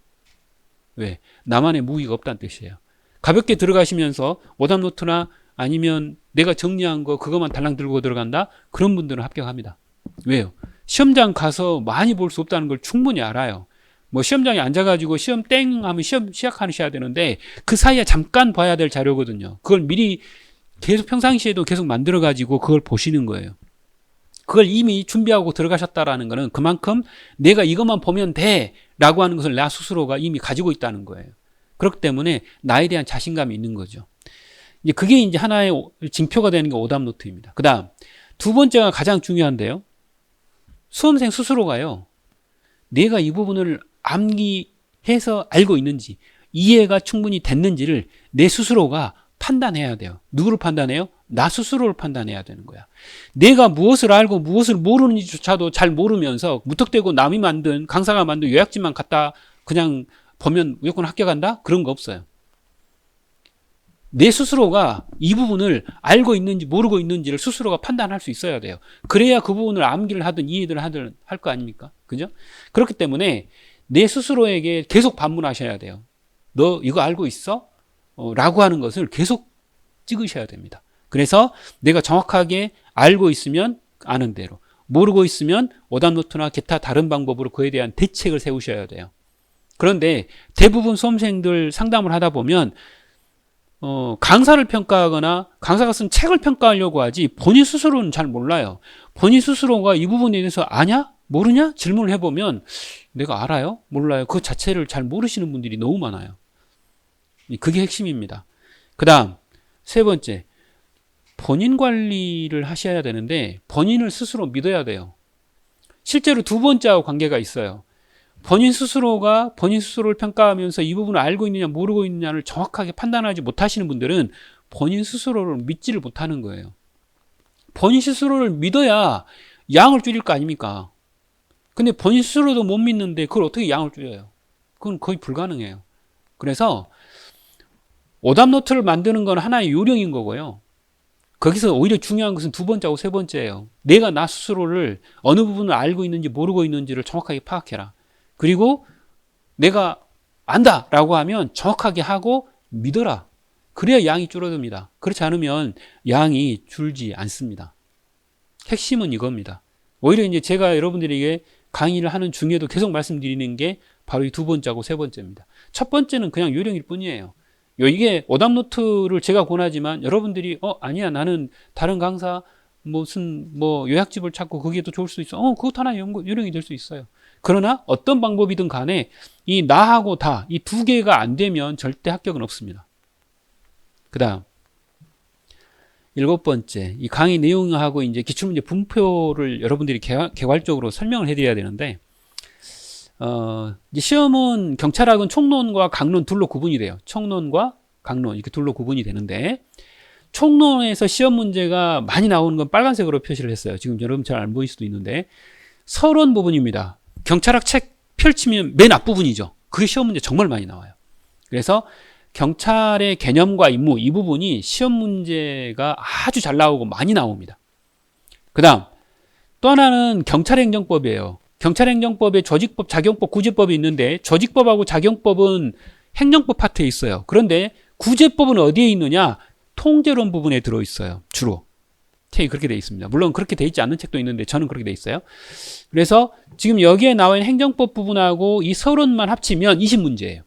왜? 나만의 무기가 없다는 뜻이에요. 가볍게 들어가시면서 오답 노트나 아니면 내가 정리한 거 그것만 달랑 들고 들어간다? 그런 분들은 합격합니다. 왜요? 시험장 가서 많이 볼 수 없다는 걸 충분히 알아요. 뭐 시험장에 앉아가지고 시험 땡 하면 시험 시작하셔야 되는데 그 사이에 잠깐 봐야 될 자료거든요. 그걸 미리 계속 평상시에도 계속 만들어가지고 그걸 보시는 거예요. 그걸 이미 준비하고 들어가셨다라는 거는 그만큼 내가 이것만 보면 돼 라고 하는 것을 나 스스로가 이미 가지고 있다는 거예요. 그렇기 때문에 나에 대한 자신감이 있는 거죠. 이제 그게 이제 하나의 징표가 되는 게 오답 노트입니다. 그 다음 두 번째가 가장 중요한데요. 수험생 스스로가요, 내가 이 부분을 암기해서 알고 있는지, 이해가 충분히 됐는지를 내 스스로가 판단해야 돼요. 누구를 판단해요? 나 스스로를 판단해야 되는 거야. 내가 무엇을 알고 무엇을 모르는지조차도 잘 모르면서 무턱대고 남이 만든, 강사가 만든 요약집만 갖다 그냥 보면 무조건 합격한다? 그런 거 없어요. 내 스스로가 이 부분을 알고 있는지 모르고 있는지를 스스로가 판단할 수 있어야 돼요. 그래야 그 부분을 암기를 하든 이해를 하든 할 거 아닙니까? 그죠? 그렇기 때문에 내 스스로에게 계속 반문하셔야 돼요. 너 이거 알고 있어? 라고 하는 것을 계속 찍으셔야 됩니다. 그래서 내가 정확하게 알고 있으면 아는 대로, 모르고 있으면 오답노트나 기타 다른 방법으로 그에 대한 대책을 세우셔야 돼요. 그런데 대부분 수험생들 상담을 하다 보면 강사를 평가하거나 강사가 쓴 책을 평가하려고 하지 본인 스스로는 잘 몰라요. 본인 스스로가 이 부분에 대해서 아냐? 모르냐? 질문을 해보면 내가 알아요? 몰라요? 그 자체를 잘 모르시는 분들이 너무 많아요. 그게 핵심입니다. 그 다음 세 번째, 본인 관리를 하셔야 되는데 본인을 스스로 믿어야 돼요. 실제로 두 번째하고 관계가 있어요. 본인 스스로가 본인 스스로를 평가하면서 이 부분을 알고 있느냐 모르고 있느냐를 정확하게 판단하지 못하시는 분들은 본인 스스로를 믿지를 못하는 거예요. 본인 스스로를 믿어야 양을 줄일 거 아닙니까? 근데 본인 스스로도 못 믿는데 그걸 어떻게 양을 줄여요? 그건 거의 불가능해요. 그래서 오답노트를 만드는 건 하나의 요령인 거고요. 거기서 오히려 중요한 것은 두 번째하고 세 번째예요. 내가 나 스스로를 어느 부분을 알고 있는지 모르고 있는지를 정확하게 파악해라. 그리고 내가 안다라고 하면 정확하게 하고 믿어라. 그래야 양이 줄어듭니다. 그렇지 않으면 양이 줄지 않습니다. 핵심은 이겁니다. 오히려 이제 제가 여러분들에게 강의를 하는 중에도 계속 말씀드리는 게 바로 이 두 번째하고 세 번째입니다. 첫 번째는 그냥 요령일 뿐이에요. 이게 오답노트를 제가 권하지만 여러분들이 아니야 나는 다른 강사 무슨 요약집을 찾고 그게 더 좋을 수 있어. 그것도 하나의 요령이 될 수 있어요. 그러나 어떤 방법이든 간에 이 나하고 다 이 두 개가 안 되면 절대 합격은 없습니다. 그 다음 7번째, 이 강의 내용하고 이제 기출문제 분표를 여러분들이 개괄적으로 설명을 해드려야 되는데, 이제 시험은 경찰학은 총론과 강론 둘로 구분이 돼요. 총론과 강론 이렇게 둘로 구분이 되는데, 총론에서 시험 문제가 많이 나오는 건 빨간색으로 표시를 했어요. 지금 여러분 잘 안 보일 수도 있는데, 서론 부분입니다. 경찰학 책 펼치면 맨 앞부분이죠. 그게 시험 문제 정말 많이 나와요. 그래서 경찰의 개념과 임무 이 부분이 시험 문제가 아주 잘 나오고 많이 나옵니다. 그 다음 또 하나는 경찰행정법이에요. 경찰행정법에 조직법, 자경법, 구제법이 있는데 조직법하고 자경법은 행정법 파트에 있어요. 그런데 구제법은 어디에 있느냐? 통제론 부분에 들어있어요. 주로. 책이 그렇게 돼 있습니다. 물론 그렇게 돼 있지 않는 책도 있는데 저는 그렇게 돼 있어요. 그래서 지금 여기에 나와 있는 행정법 부분하고 이 서론만 합치면 20문제예요.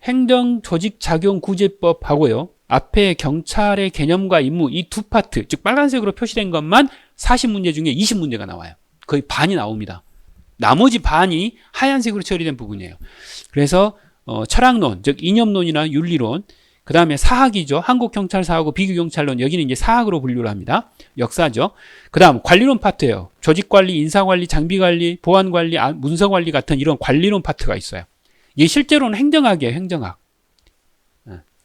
행정, 조직, 작용, 구제법하고요. 앞에 경찰의 개념과 임무 이 두 파트, 즉 빨간색으로 표시된 것만 40문제 중에 20문제가 나와요. 거의 반이 나옵니다. 나머지 반이 하얀색으로 처리된 부분이에요. 그래서 철학론, 즉 이념론이나 윤리론, 그 다음에 사학이죠. 한국경찰사하고 비교경찰론, 여기는 이제 사학으로 분류를 합니다. 역사죠. 그 다음 관리론 파트예요. 조직관리, 인사관리, 장비관리, 보안관리, 문서관리 같은 이런 관리론 파트가 있어요. 이게 실제로는 행정학이에요. 행정학.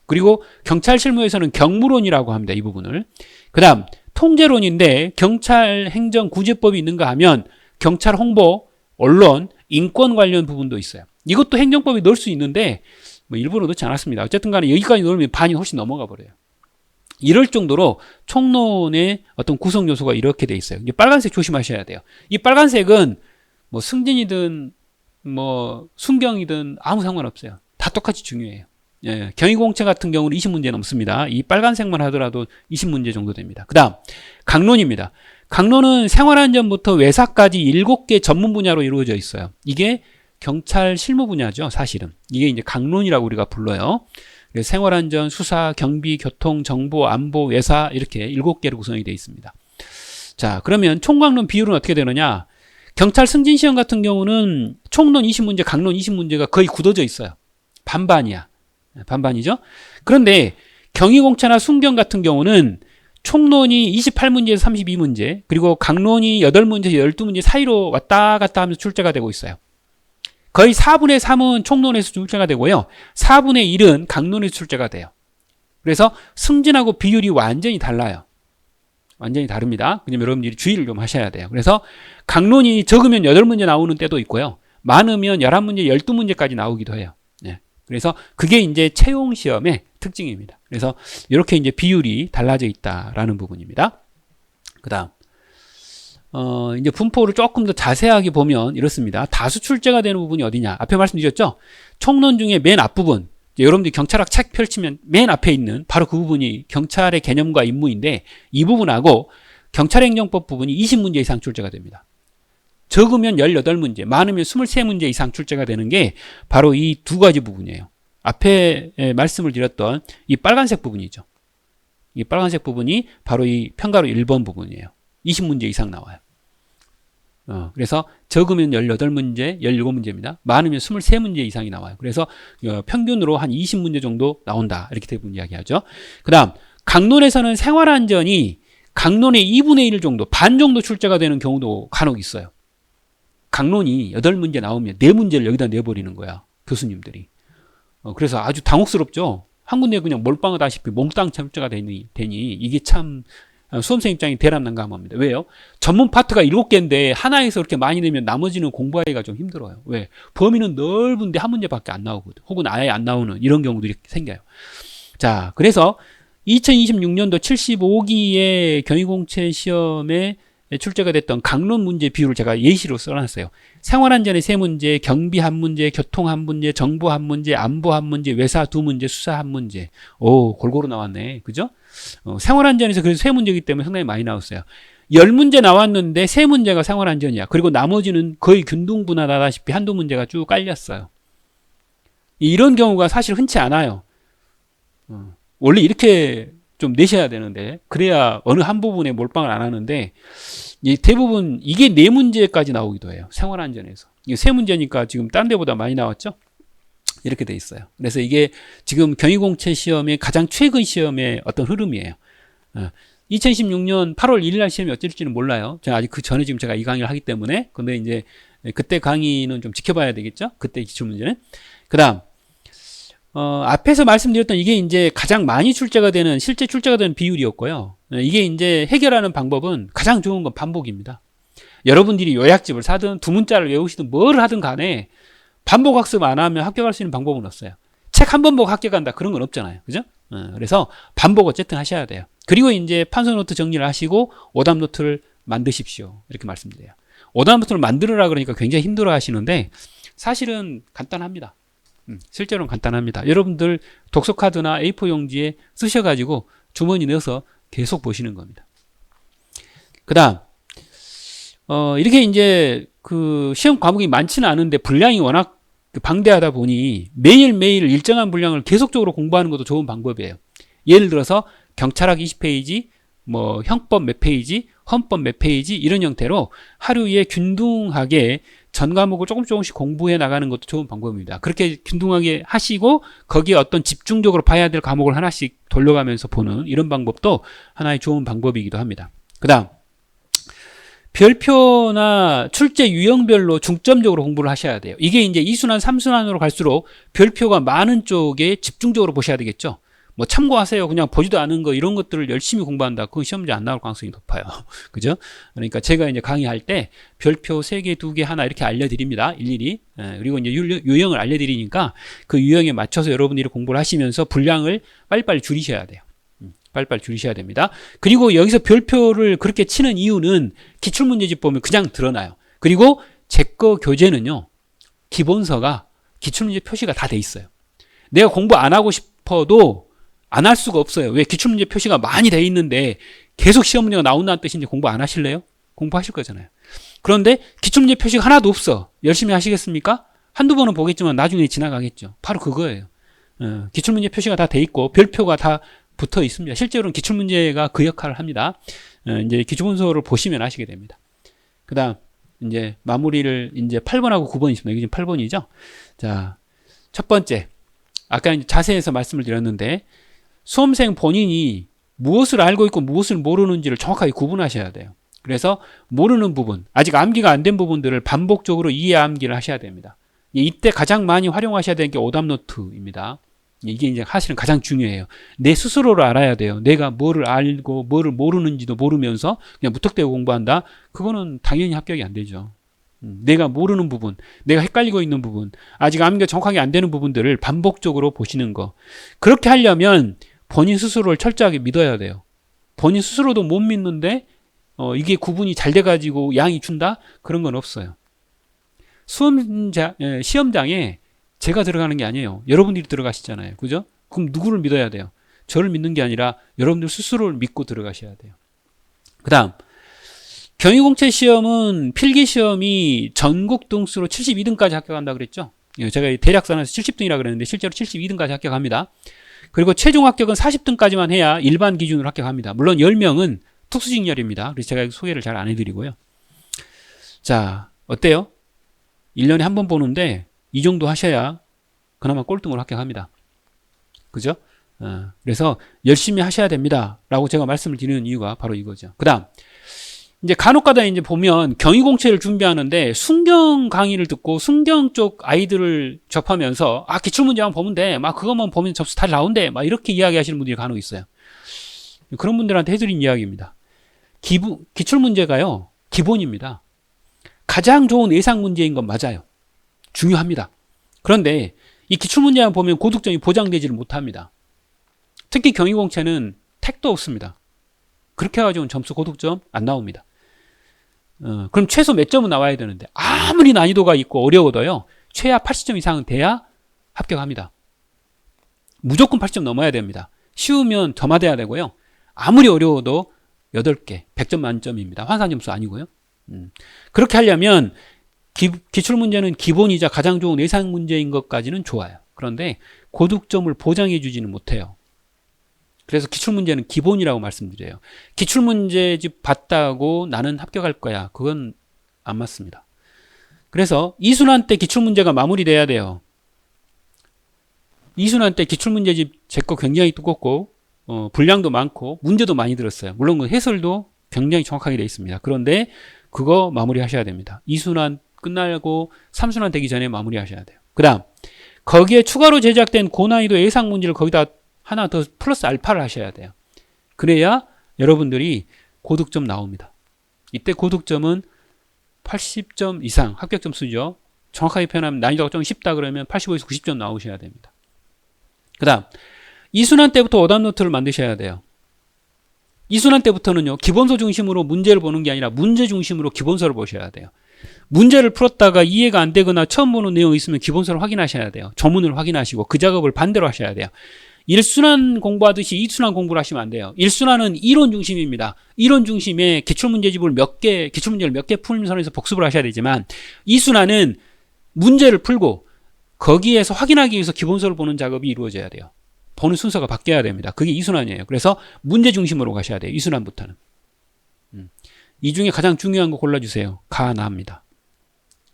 그리고 경찰 실무에서는 경무론이라고 합니다. 이 부분을. 그 다음 통제론인데 경찰 행정 구제법이 있는가 하면 경찰 홍보, 언론, 인권 관련 부분도 있어요. 이것도 행정법에 넣을 수 있는데 뭐 일부러 넣지 않았습니다. 어쨌든 간에 여기까지 넣으면 반이 훨씬 넘어가 버려요. 이럴 정도로 총론의 어떤 구성 요소가 이렇게 돼 있어요. 이제 빨간색 조심하셔야 돼요. 이 빨간색은 뭐 승진이든 뭐 순경이든 아무 상관없어요. 다 똑같이 중요해요. 예, 경위공채 같은 경우는 20문제 넘습니다. 이 빨간색만 하더라도 20문제 정도 됩니다. 그 다음 강론입니다. 강론은 생활안전부터 외사까지 7개 전문 분야로 이루어져 있어요. 이게 경찰 실무 분야죠. 사실은 이게 이제 강론이라고 우리가 불러요. 그래서 생활안전, 수사, 경비, 교통, 정보, 안보, 외사 이렇게 7개로 구성이 되어 있습니다. 자, 그러면 총강론 비율은 어떻게 되느냐? 경찰 승진 시험 같은 경우는 총론 20문제, 강론 20문제가 거의 굳어져 있어요. 반반이야. 반반이죠. 그런데 경위공채나 순경 같은 경우는 총론이 28문제에서 32문제, 그리고 강론이 8문제에서 12문제 사이로 왔다 갔다 하면서 출제가 되고 있어요. 거의 4분의 3은 총론에서 출제가 되고요. 4분의 1은 강론에서 출제가 돼요. 그래서 승진하고 비율이 완전히 달라요. 완전히 다릅니다. 그럼 여러분들이 주의를 좀 하셔야 돼요. 그래서 강론이 적으면 8문제 나오는 때도 있고요. 많으면 11문제, 12문제까지 나오기도 해요. 네. 그래서 그게 이제 채용 시험의 특징입니다. 그래서 이렇게 이제 비율이 달라져 있다라는 부분입니다. 그 다음. 이제 분포를 조금 더 자세하게 보면 이렇습니다. 다수 출제가 되는 부분이 어디냐? 앞에 말씀드렸죠? 총론 중에 맨 앞부분, 여러분들이 경찰학 책 펼치면 맨 앞에 있는 바로 그 부분이 경찰의 개념과 임무인데 이 부분하고 경찰행정법 부분이 20문제 이상 출제가 됩니다. 적으면 18문제, 많으면 23문제 이상 출제가 되는 게 바로 이 두 가지 부분이에요. 앞에 말씀을 드렸던 이 빨간색 부분이죠. 이 빨간색 부분이 바로 이 평가로 1번 부분이에요. 20문제 이상 나와요. 그래서 적으면 18문제, 17문제입니다. 많으면 23문제 이상이 나와요. 그래서 평균으로 한 20문제 정도 나온다. 이렇게 대부분 이야기하죠. 그 다음 강론에서는 생활안전이 강론의 2분의 1 정도, 반 정도 출제가 되는 경우도 간혹 있어요. 강론이 8문제 나오면 4문제를 여기다 내버리는 거야. 교수님들이. 그래서 아주 당혹스럽죠. 한 군데 그냥 몰빵하다시피 몽땅 출제가 되니 이게 참 수험생 입장이 대란난감합니다. 왜요? 전문 파트가 7개인데 하나에서 그렇게 많이 내면 나머지는 공부하기가 좀 힘들어요. 왜? 범위는 넓은데 한 문제밖에 안 나오거든. 혹은 아예 안 나오는 이런 경우들이 생겨요. 자, 그래서 2026년도 75기의 경위공채 시험에 출제가 됐던 강론 문제 비율을 제가 예시로 써놨어요. 생활안전의 3문제, 경비 1문제, 교통 1문제, 정보 1문제, 안보 1문제, 외사 2문제, 수사 1문제. 오, 골고루 나왔네. 그죠? 생활안전에서 그래서 3문제이기 때문에 상당히 많이 나왔어요. 10문제 나왔는데 3문제가 생활안전이야. 그리고 나머지는 거의 균등분할하다시피 한두 문제가 쭉 깔렸어요. 이런 경우가 사실 흔치 않아요. 원래 이렇게 좀 내셔야 되는데 그래야 어느 한 부분에 몰빵을 안 하는데 대부분 이게 4문제까지 나오기도 해요. 생활안전에서. 이게 3문제니까 지금 딴 데보다 많이 나왔죠? 이렇게 돼 있어요. 그래서 이게 지금 경위공채 시험의 가장 최근 시험의 어떤 흐름이에요. 2016년 8월 1일 날 시험이 어쩔지는 몰라요. 제가 아직 그 전에 지금 제가 이 강의를 하기 때문에. 근데 이제 그때 강의는 좀 지켜봐야 되겠죠? 그때 기출문제는. 그 다음. 앞에서 말씀드렸던 이게 이제 가장 많이 출제가 되는, 실제 출제가 되는 비율이었고요. 이게 이제 해결하는 방법은 가장 좋은 건 반복입니다. 여러분들이 요약집을 사든 두 문자를 외우시든 뭘 하든 간에 반복 학습 안 하면 합격할 수 있는 방법은 없어요. 책 한 번 보고 합격한다. 그런 건 없잖아요. 그죠? 그래서 반복 어쨌든 하셔야 돼요. 그리고 이제 판서 노트 정리를 하시고 오답 노트를 만드십시오. 이렇게 말씀드려요. 오답노트를 만들으라 그러니까 굉장히 힘들어 하시는데 사실은 간단합니다. 실제로는 간단합니다. 여러분들 독서 카드나 A4 용지에 쓰셔가지고 주머니 넣어서 계속 보시는 겁니다. 그 다음, 이렇게 이제 그 시험 과목이 많지는 않은데 분량이 워낙 방대하다 보니 매일매일 일정한 분량을 계속적으로 공부하는 것도 좋은 방법이에요. 예를 들어서 경찰학 20페이지, 뭐 형법 몇 페이지, 헌법 몇 페이지 이런 형태로 하루에 균등하게 전 과목을 조금씩 공부해 나가는 것도 좋은 방법입니다. 그렇게 균등하게 하시고 거기에 어떤 집중적으로 봐야 될 과목을 하나씩 돌려가면서 보는 이런 방법도 하나의 좋은 방법이기도 합니다. 그 다음, 별표나 출제 유형별로 중점적으로 공부를 하셔야 돼요. 이게 이제 2순환, 3순환으로 갈수록 별표가 많은 쪽에 집중적으로 보셔야 되겠죠. 뭐 참고하세요. 그냥 보지도 않은 거 이런 것들을 열심히 공부한다. 그건 시험지 안 나올 가능성이 높아요. 그죠? 그러니까 제가 이제 강의할 때 별표 3개, 2개, 하나 이렇게 알려드립니다. 일일이. 그리고 이제 유형을 알려드리니까 그 유형에 맞춰서 여러분들이 공부를 하시면서 분량을 빨리빨리 줄이셔야 돼요. 빨리빨리 줄이셔야 됩니다. 그리고 여기서 별표를 그렇게 치는 이유는 기출문제집 보면 그냥 드러나요. 그리고 제 거 교재는요, 기본서가 기출문제 표시가 다 돼 있어요. 내가 공부 안 하고 싶어도 안 할 수가 없어요. 왜? 기출문제 표시가 많이 돼 있는데 계속 시험 문제가 나온다는 뜻인지 공부 안 하실래요? 공부하실 거잖아요. 그런데 기출문제 표시가 하나도 없어. 열심히 하시겠습니까? 한두 번은 보겠지만 나중에 지나가겠죠. 바로 그거예요. 기출문제 표시가 다 돼 있고 별표가 다 붙어 있습니다. 실제로는 기출문제가 그 역할을 합니다. 이제 기출문서를 보시면 아시게 됩니다. 그 다음, 이제 마무리를 이제 8번하고 9번 있습니다. 이게 지금 8번이죠? 자, 첫 번째. 아까 이제 자세해서 말씀을 드렸는데, 수험생 본인이 무엇을 알고 있고 무엇을 모르는지를 정확하게 구분하셔야 돼요. 그래서 모르는 부분, 아직 암기가 안 된 부분들을 반복적으로 이해 암기를 하셔야 됩니다. 이때 가장 많이 활용하셔야 되는 게 오답노트입니다. 이게 이제 사실은 가장 중요해요. 내 스스로를 알아야 돼요. 내가 뭐를 알고 뭐를 모르는지도 모르면서 그냥 무턱대고 공부한다? 그거는 당연히 합격이 안 되죠. 내가 모르는 부분, 내가 헷갈리고 있는 부분, 아직 암기가 정확하게 안 되는 부분들을 반복적으로 보시는 거. 그렇게 하려면 본인 스스로를 철저하게 믿어야 돼요. 본인 스스로도 못 믿는데 이게 구분이 잘 돼가지고 양이 준다? 그런 건 없어요. 시험장에 제가 들어가는 게 아니에요. 여러분들이 들어가시잖아요. 그죠? 그럼 누구를 믿어야 돼요? 저를 믿는 게 아니라 여러분들 스스로를 믿고 들어가셔야 돼요. 그 다음, 경위공채 시험은 필기시험이 전국 등수로 72등까지 합격한다 그랬죠? 제가 대략산에서 70등이라 그랬는데 실제로 72등까지 합격합니다. 그리고 최종 합격은 40등까지만 해야 일반 기준으로 합격합니다. 물론 10명은 특수직렬입니다. 그래서 제가 소개를 잘 안 해드리고요. 자, 어때요? 1년에 한 번 보는데 이 정도 하셔야 그나마 꼴등으로 합격합니다. 그죠? 그래서 열심히 하셔야 됩니다. 라고 제가 말씀을 드리는 이유가 바로 이거죠. 그 다음, 이제 간혹가다 이제 보면 경위공채를 준비하는데 순경 강의를 듣고 순경 쪽 아이들을 접하면서 기출문제만 보면 돼. 막 그것만 보면 접수 다 나온대. 막 이렇게 이야기하시는 분들이 간혹 있어요. 그런 분들한테 해드린 이야기입니다. 기출문제가요, 기본입니다. 가장 좋은 예상 문제인 건 맞아요. 중요합니다. 그런데 이 기출문제만 보면 고득점이 보장되지를 못합니다. 특히 경위공채는 택도 없습니다. 그렇게 해가지고 점수 고득점 안 나옵니다. 그럼 최소 몇 점은 나와야 되는데 아무리 난이도가 있고 어려워도요, 최하 80점 이상은 돼야 합격합니다. 무조건 80점 넘어야 됩니다. 쉬우면 더 맞아야 되고요. 아무리 어려워도 8개, 100점 만점입니다. 환산점수 아니고요. 그렇게 하려면 기출문제는 기본이자 가장 좋은 예상 문제인 것까지는 좋아요. 그런데 고득점을 보장해 주지는 못해요. 그래서 기출문제는 기본이라고 말씀드려요. 기출문제집 봤다고 나는 합격할 거야. 그건 안 맞습니다. 그래서 2순환 때 기출문제가 마무리돼야 돼요. 2순환 때 기출문제집 제 거 굉장히 두껍고 분량도 많고 문제도 많이 들었어요. 물론 그 해설도 굉장히 정확하게 되어 있습니다. 그런데 그거 마무리 하셔야 됩니다. 2순환 끝나고 3순환 되기 전에 마무리 하셔야 돼요. 그 다음, 거기에 추가로 제작된 고난이도 예상 문제를 거기다 하나 더 플러스 알파를 하셔야 돼요. 그래야 여러분들이 고득점 나옵니다. 이때 고득점은 80점 이상 합격점 수죠. 정확하게 표현하면 난이도가 좀 쉽다 그러면 85에서 90점 나오셔야 됩니다. 그 다음, 2순환 때부터 오답노트를 만드셔야 돼요. 이순환 때부터는요, 기본서 중심으로 문제를 보는 게 아니라 문제 중심으로 기본서를 보셔야 돼요. 문제를 풀었다가 이해가 안 되거나 처음 보는 내용이 있으면 기본서를 확인하셔야 돼요. 조문을 확인하시고 그 작업을 반대로 하셔야 돼요. 1순환 공부하듯이 2순환 공부를 하시면 안 돼요. 1순환은 이론 중심입니다. 이론 중심에 기출문제집을 기출문제를 몇 개 풀는 선에서 복습을 하셔야 되지만 2순환은 문제를 풀고 거기에서 확인하기 위해서 기본서를 보는 작업이 이루어져야 돼요. 보는 순서가 바뀌어야 됩니다. 그게 2순환이에요. 그래서 문제 중심으로 가셔야 돼요. 2순환부터는. 이 중에 가장 중요한 거 골라주세요. 가, 나입니다.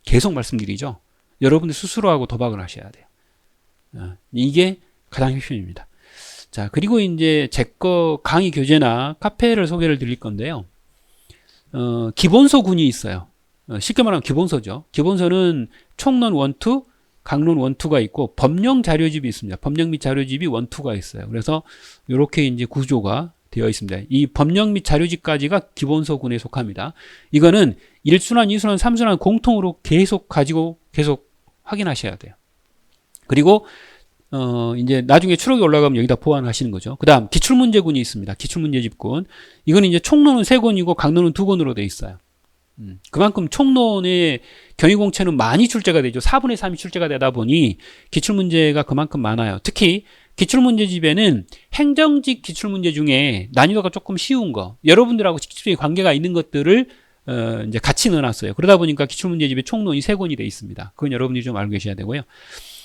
계속 말씀드리죠. 여러분들 스스로하고 도박을 하셔야 돼요. 이게 가장 핵심입니다. 자, 그리고 이제 제 거 강의 교재나 카페를 소개를 드릴 건데요. 기본서군이 있어요. 쉽게 말하면 기본서죠. 기본서는 총론 1, 2, 강론 1, 2가 있고 법령 자료집이 있습니다. 법령 및 자료집이 1, 2가 있어요. 그래서 이렇게 이제 구조가 되어 있습니다. 이 법령 및 자료집까지가 기본서군에 속합니다. 이거는 1순환, 2순환, 3순환 공통으로 계속 가지고 계속 확인하셔야 돼요. 그리고 이제 나중에 추록이 올라가면 여기다 보완하시는 거죠. 그 다음 기출문제군이 있습니다. 기출문제집군. 이건 이제 총론은 3권이고 강론은 2권으로 되어 있어요. 그만큼 총론의 경위공채는 많이 출제가 되죠. 4분의 3이 출제가 되다 보니 기출문제가 그만큼 많아요. 특히 기출문제집에는 행정직 기출문제 중에 난이도가 조금 쉬운 거, 여러분들하고 직접적인 관계가 있는 것들을 이제 같이 넣어놨어요. 그러다 보니까 기출문제집에 총론이 3권이 되어 있습니다. 그건 여러분들이 좀 알고 계셔야 되고요.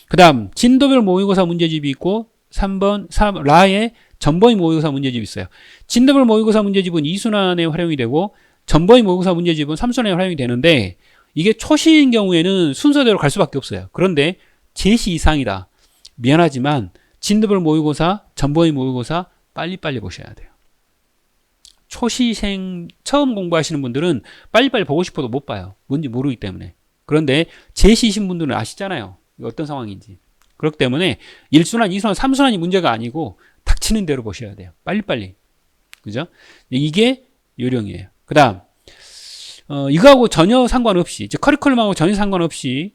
그 다음 진도별 모의고사 문제집이 있고 3번 라의 전범위 모의고사 문제집이 있어요. 진도별 모의고사 문제집은 2순환에 활용이 되고 전범위 모의고사 문제집은 3순환에 활용이 되는데 이게 초시인 경우에는 순서대로 갈 수밖에 없어요. 그런데 제시 이상이다. 미안하지만 진도별 모의고사, 전범위 모의고사 빨리빨리 보셔야 돼요. 초시생 처음 공부하시는 분들은 빨리빨리 보고 싶어도 못 봐요. 뭔지 모르기 때문에. 그런데 제시이신 분들은 아시잖아요. 어떤 상황인지. 그렇기 때문에 1순환, 2순환, 3순환이 문제가 아니고 닥치는 대로 보셔야 돼요. 빨리빨리. 그죠? 이게 요령이에요. 그 다음 이거하고 전혀 상관없이 이제 커리큘럼하고 전혀 상관없이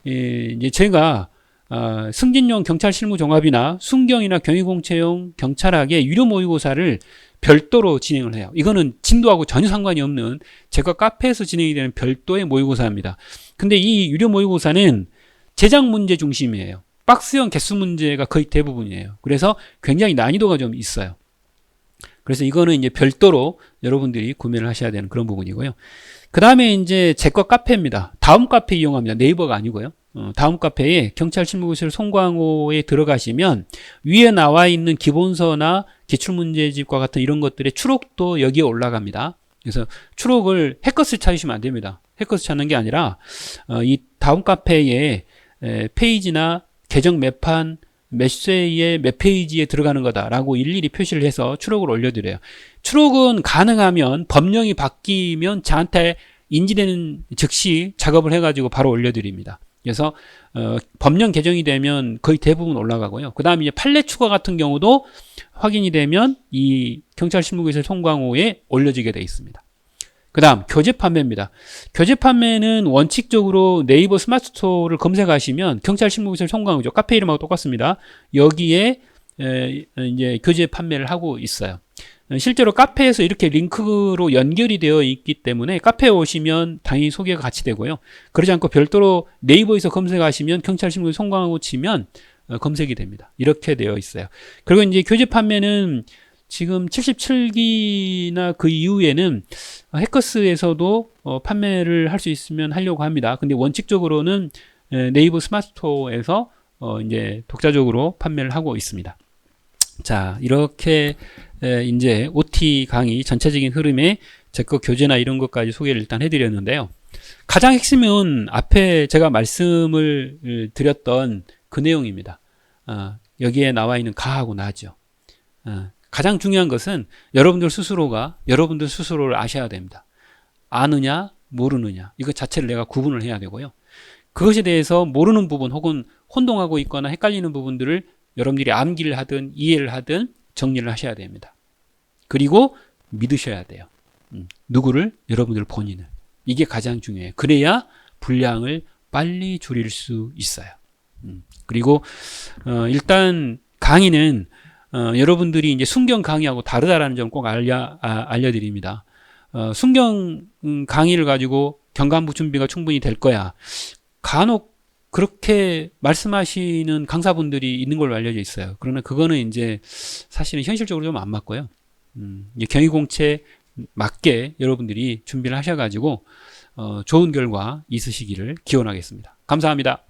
이제 제가 승진용 경찰 실무 종합이나 순경이나 경위공채용 경찰학의 유료 모의고사를 별도로 진행을 해요. 이거는 진도하고 전혀 상관이 없는 제가 카페에서 진행이 되는 별도의 모의고사입니다. 근데 이 유료 모의고사는 제작 문제 중심이에요. 박스형 개수 문제가 거의 대부분이에요. 그래서 굉장히 난이도가 좀 있어요. 그래서 이거는 이제 별도로 여러분들이 구매를 하셔야 되는 그런 부분이고요. 그 다음에 이제 제 거 카페입니다. 다음 카페 이용합니다. 네이버가 아니고요. 다음 카페에 경찰 실무교실 송광호에 들어가시면 위에 나와 있는 기본서나 기출문제집과 같은 이런 것들의 추록도 여기에 올라갑니다. 그래서 추록을 해커스 찾으시면 안 됩니다. 해커스 찾는 게 아니라 이 다음 카페에 페이지나 계정 몇 판, 몇 쇄에 몇 페이지에 들어가는 거다라고 일일이 표시를 해서 추록을 올려드려요. 추록은 가능하면 법령이 바뀌면 저한테 인지되는 즉시 작업을 해가지고 바로 올려드립니다. 그래서 법령 개정이 되면 거의 대부분 올라가고요. 그 다음에 이제 판례 추가 같은 경우도 확인이 되면 이 경찰 실무교실 송광호에 올려지게 되어 있습니다. 그 다음 교재 판매입니다. 교재 판매는 원칙적으로 네이버 스마트 스토어를 검색하시면 경찰 실무교실 송광호죠. 카페 이름하고 똑같습니다. 여기에 이제 교재 판매를 하고 있어요. 실제로 카페에서 이렇게 링크로 연결이 되어 있기 때문에 카페에 오시면 당연히 소개가 같이 되고요. 그러지 않고 별도로 네이버에서 검색하시면 경찰 실무교실 송광호 치면 검색이 됩니다. 이렇게 되어 있어요. 그리고 이제 교재 판매는 지금 77기나 그 이후에는 해커스에서도 판매를 할 수 있으면 하려고 합니다. 근데 원칙적으로는 네이버 스마트 스토어에서 이제 독자적으로 판매를 하고 있습니다. 자, 이렇게 이제 OT 강의 전체적인 흐름에 제 거 교재나 이런 것까지 소개를 일단 해드렸는데요. 가장 핵심은 앞에 제가 말씀을 드렸던 그 내용입니다. 여기에 나와 있는 가하고 나죠. 가장 중요한 것은 여러분들 스스로를 아셔야 됩니다. 아느냐 모르느냐 이것 자체를 내가 구분을 해야 되고요. 그것에 대해서 모르는 부분 혹은 혼동하고 있거나 헷갈리는 부분들을 여러분들이 암기를 하든 이해를 하든 정리를 하셔야 됩니다. 그리고 믿으셔야 돼요. 누구를? 여러분들 본인을. 이게 가장 중요해요. 그래야 분량을 빨리 줄일 수 있어요. 그리고 일단 강의는 여러분들이 이제 순경 강의하고 다르다라는 점 꼭 알려드립니다. 순경 강의를 가지고 경간부 준비가 충분히 될 거야. 간혹 그렇게 말씀하시는 강사분들이 있는 걸로 알려져 있어요. 그러나 그거는 이제 사실은 현실적으로 좀 안 맞고요. 이제 경위공채 맞게 여러분들이 준비를 하셔가지고 좋은 결과 있으시기를 기원하겠습니다. 감사합니다.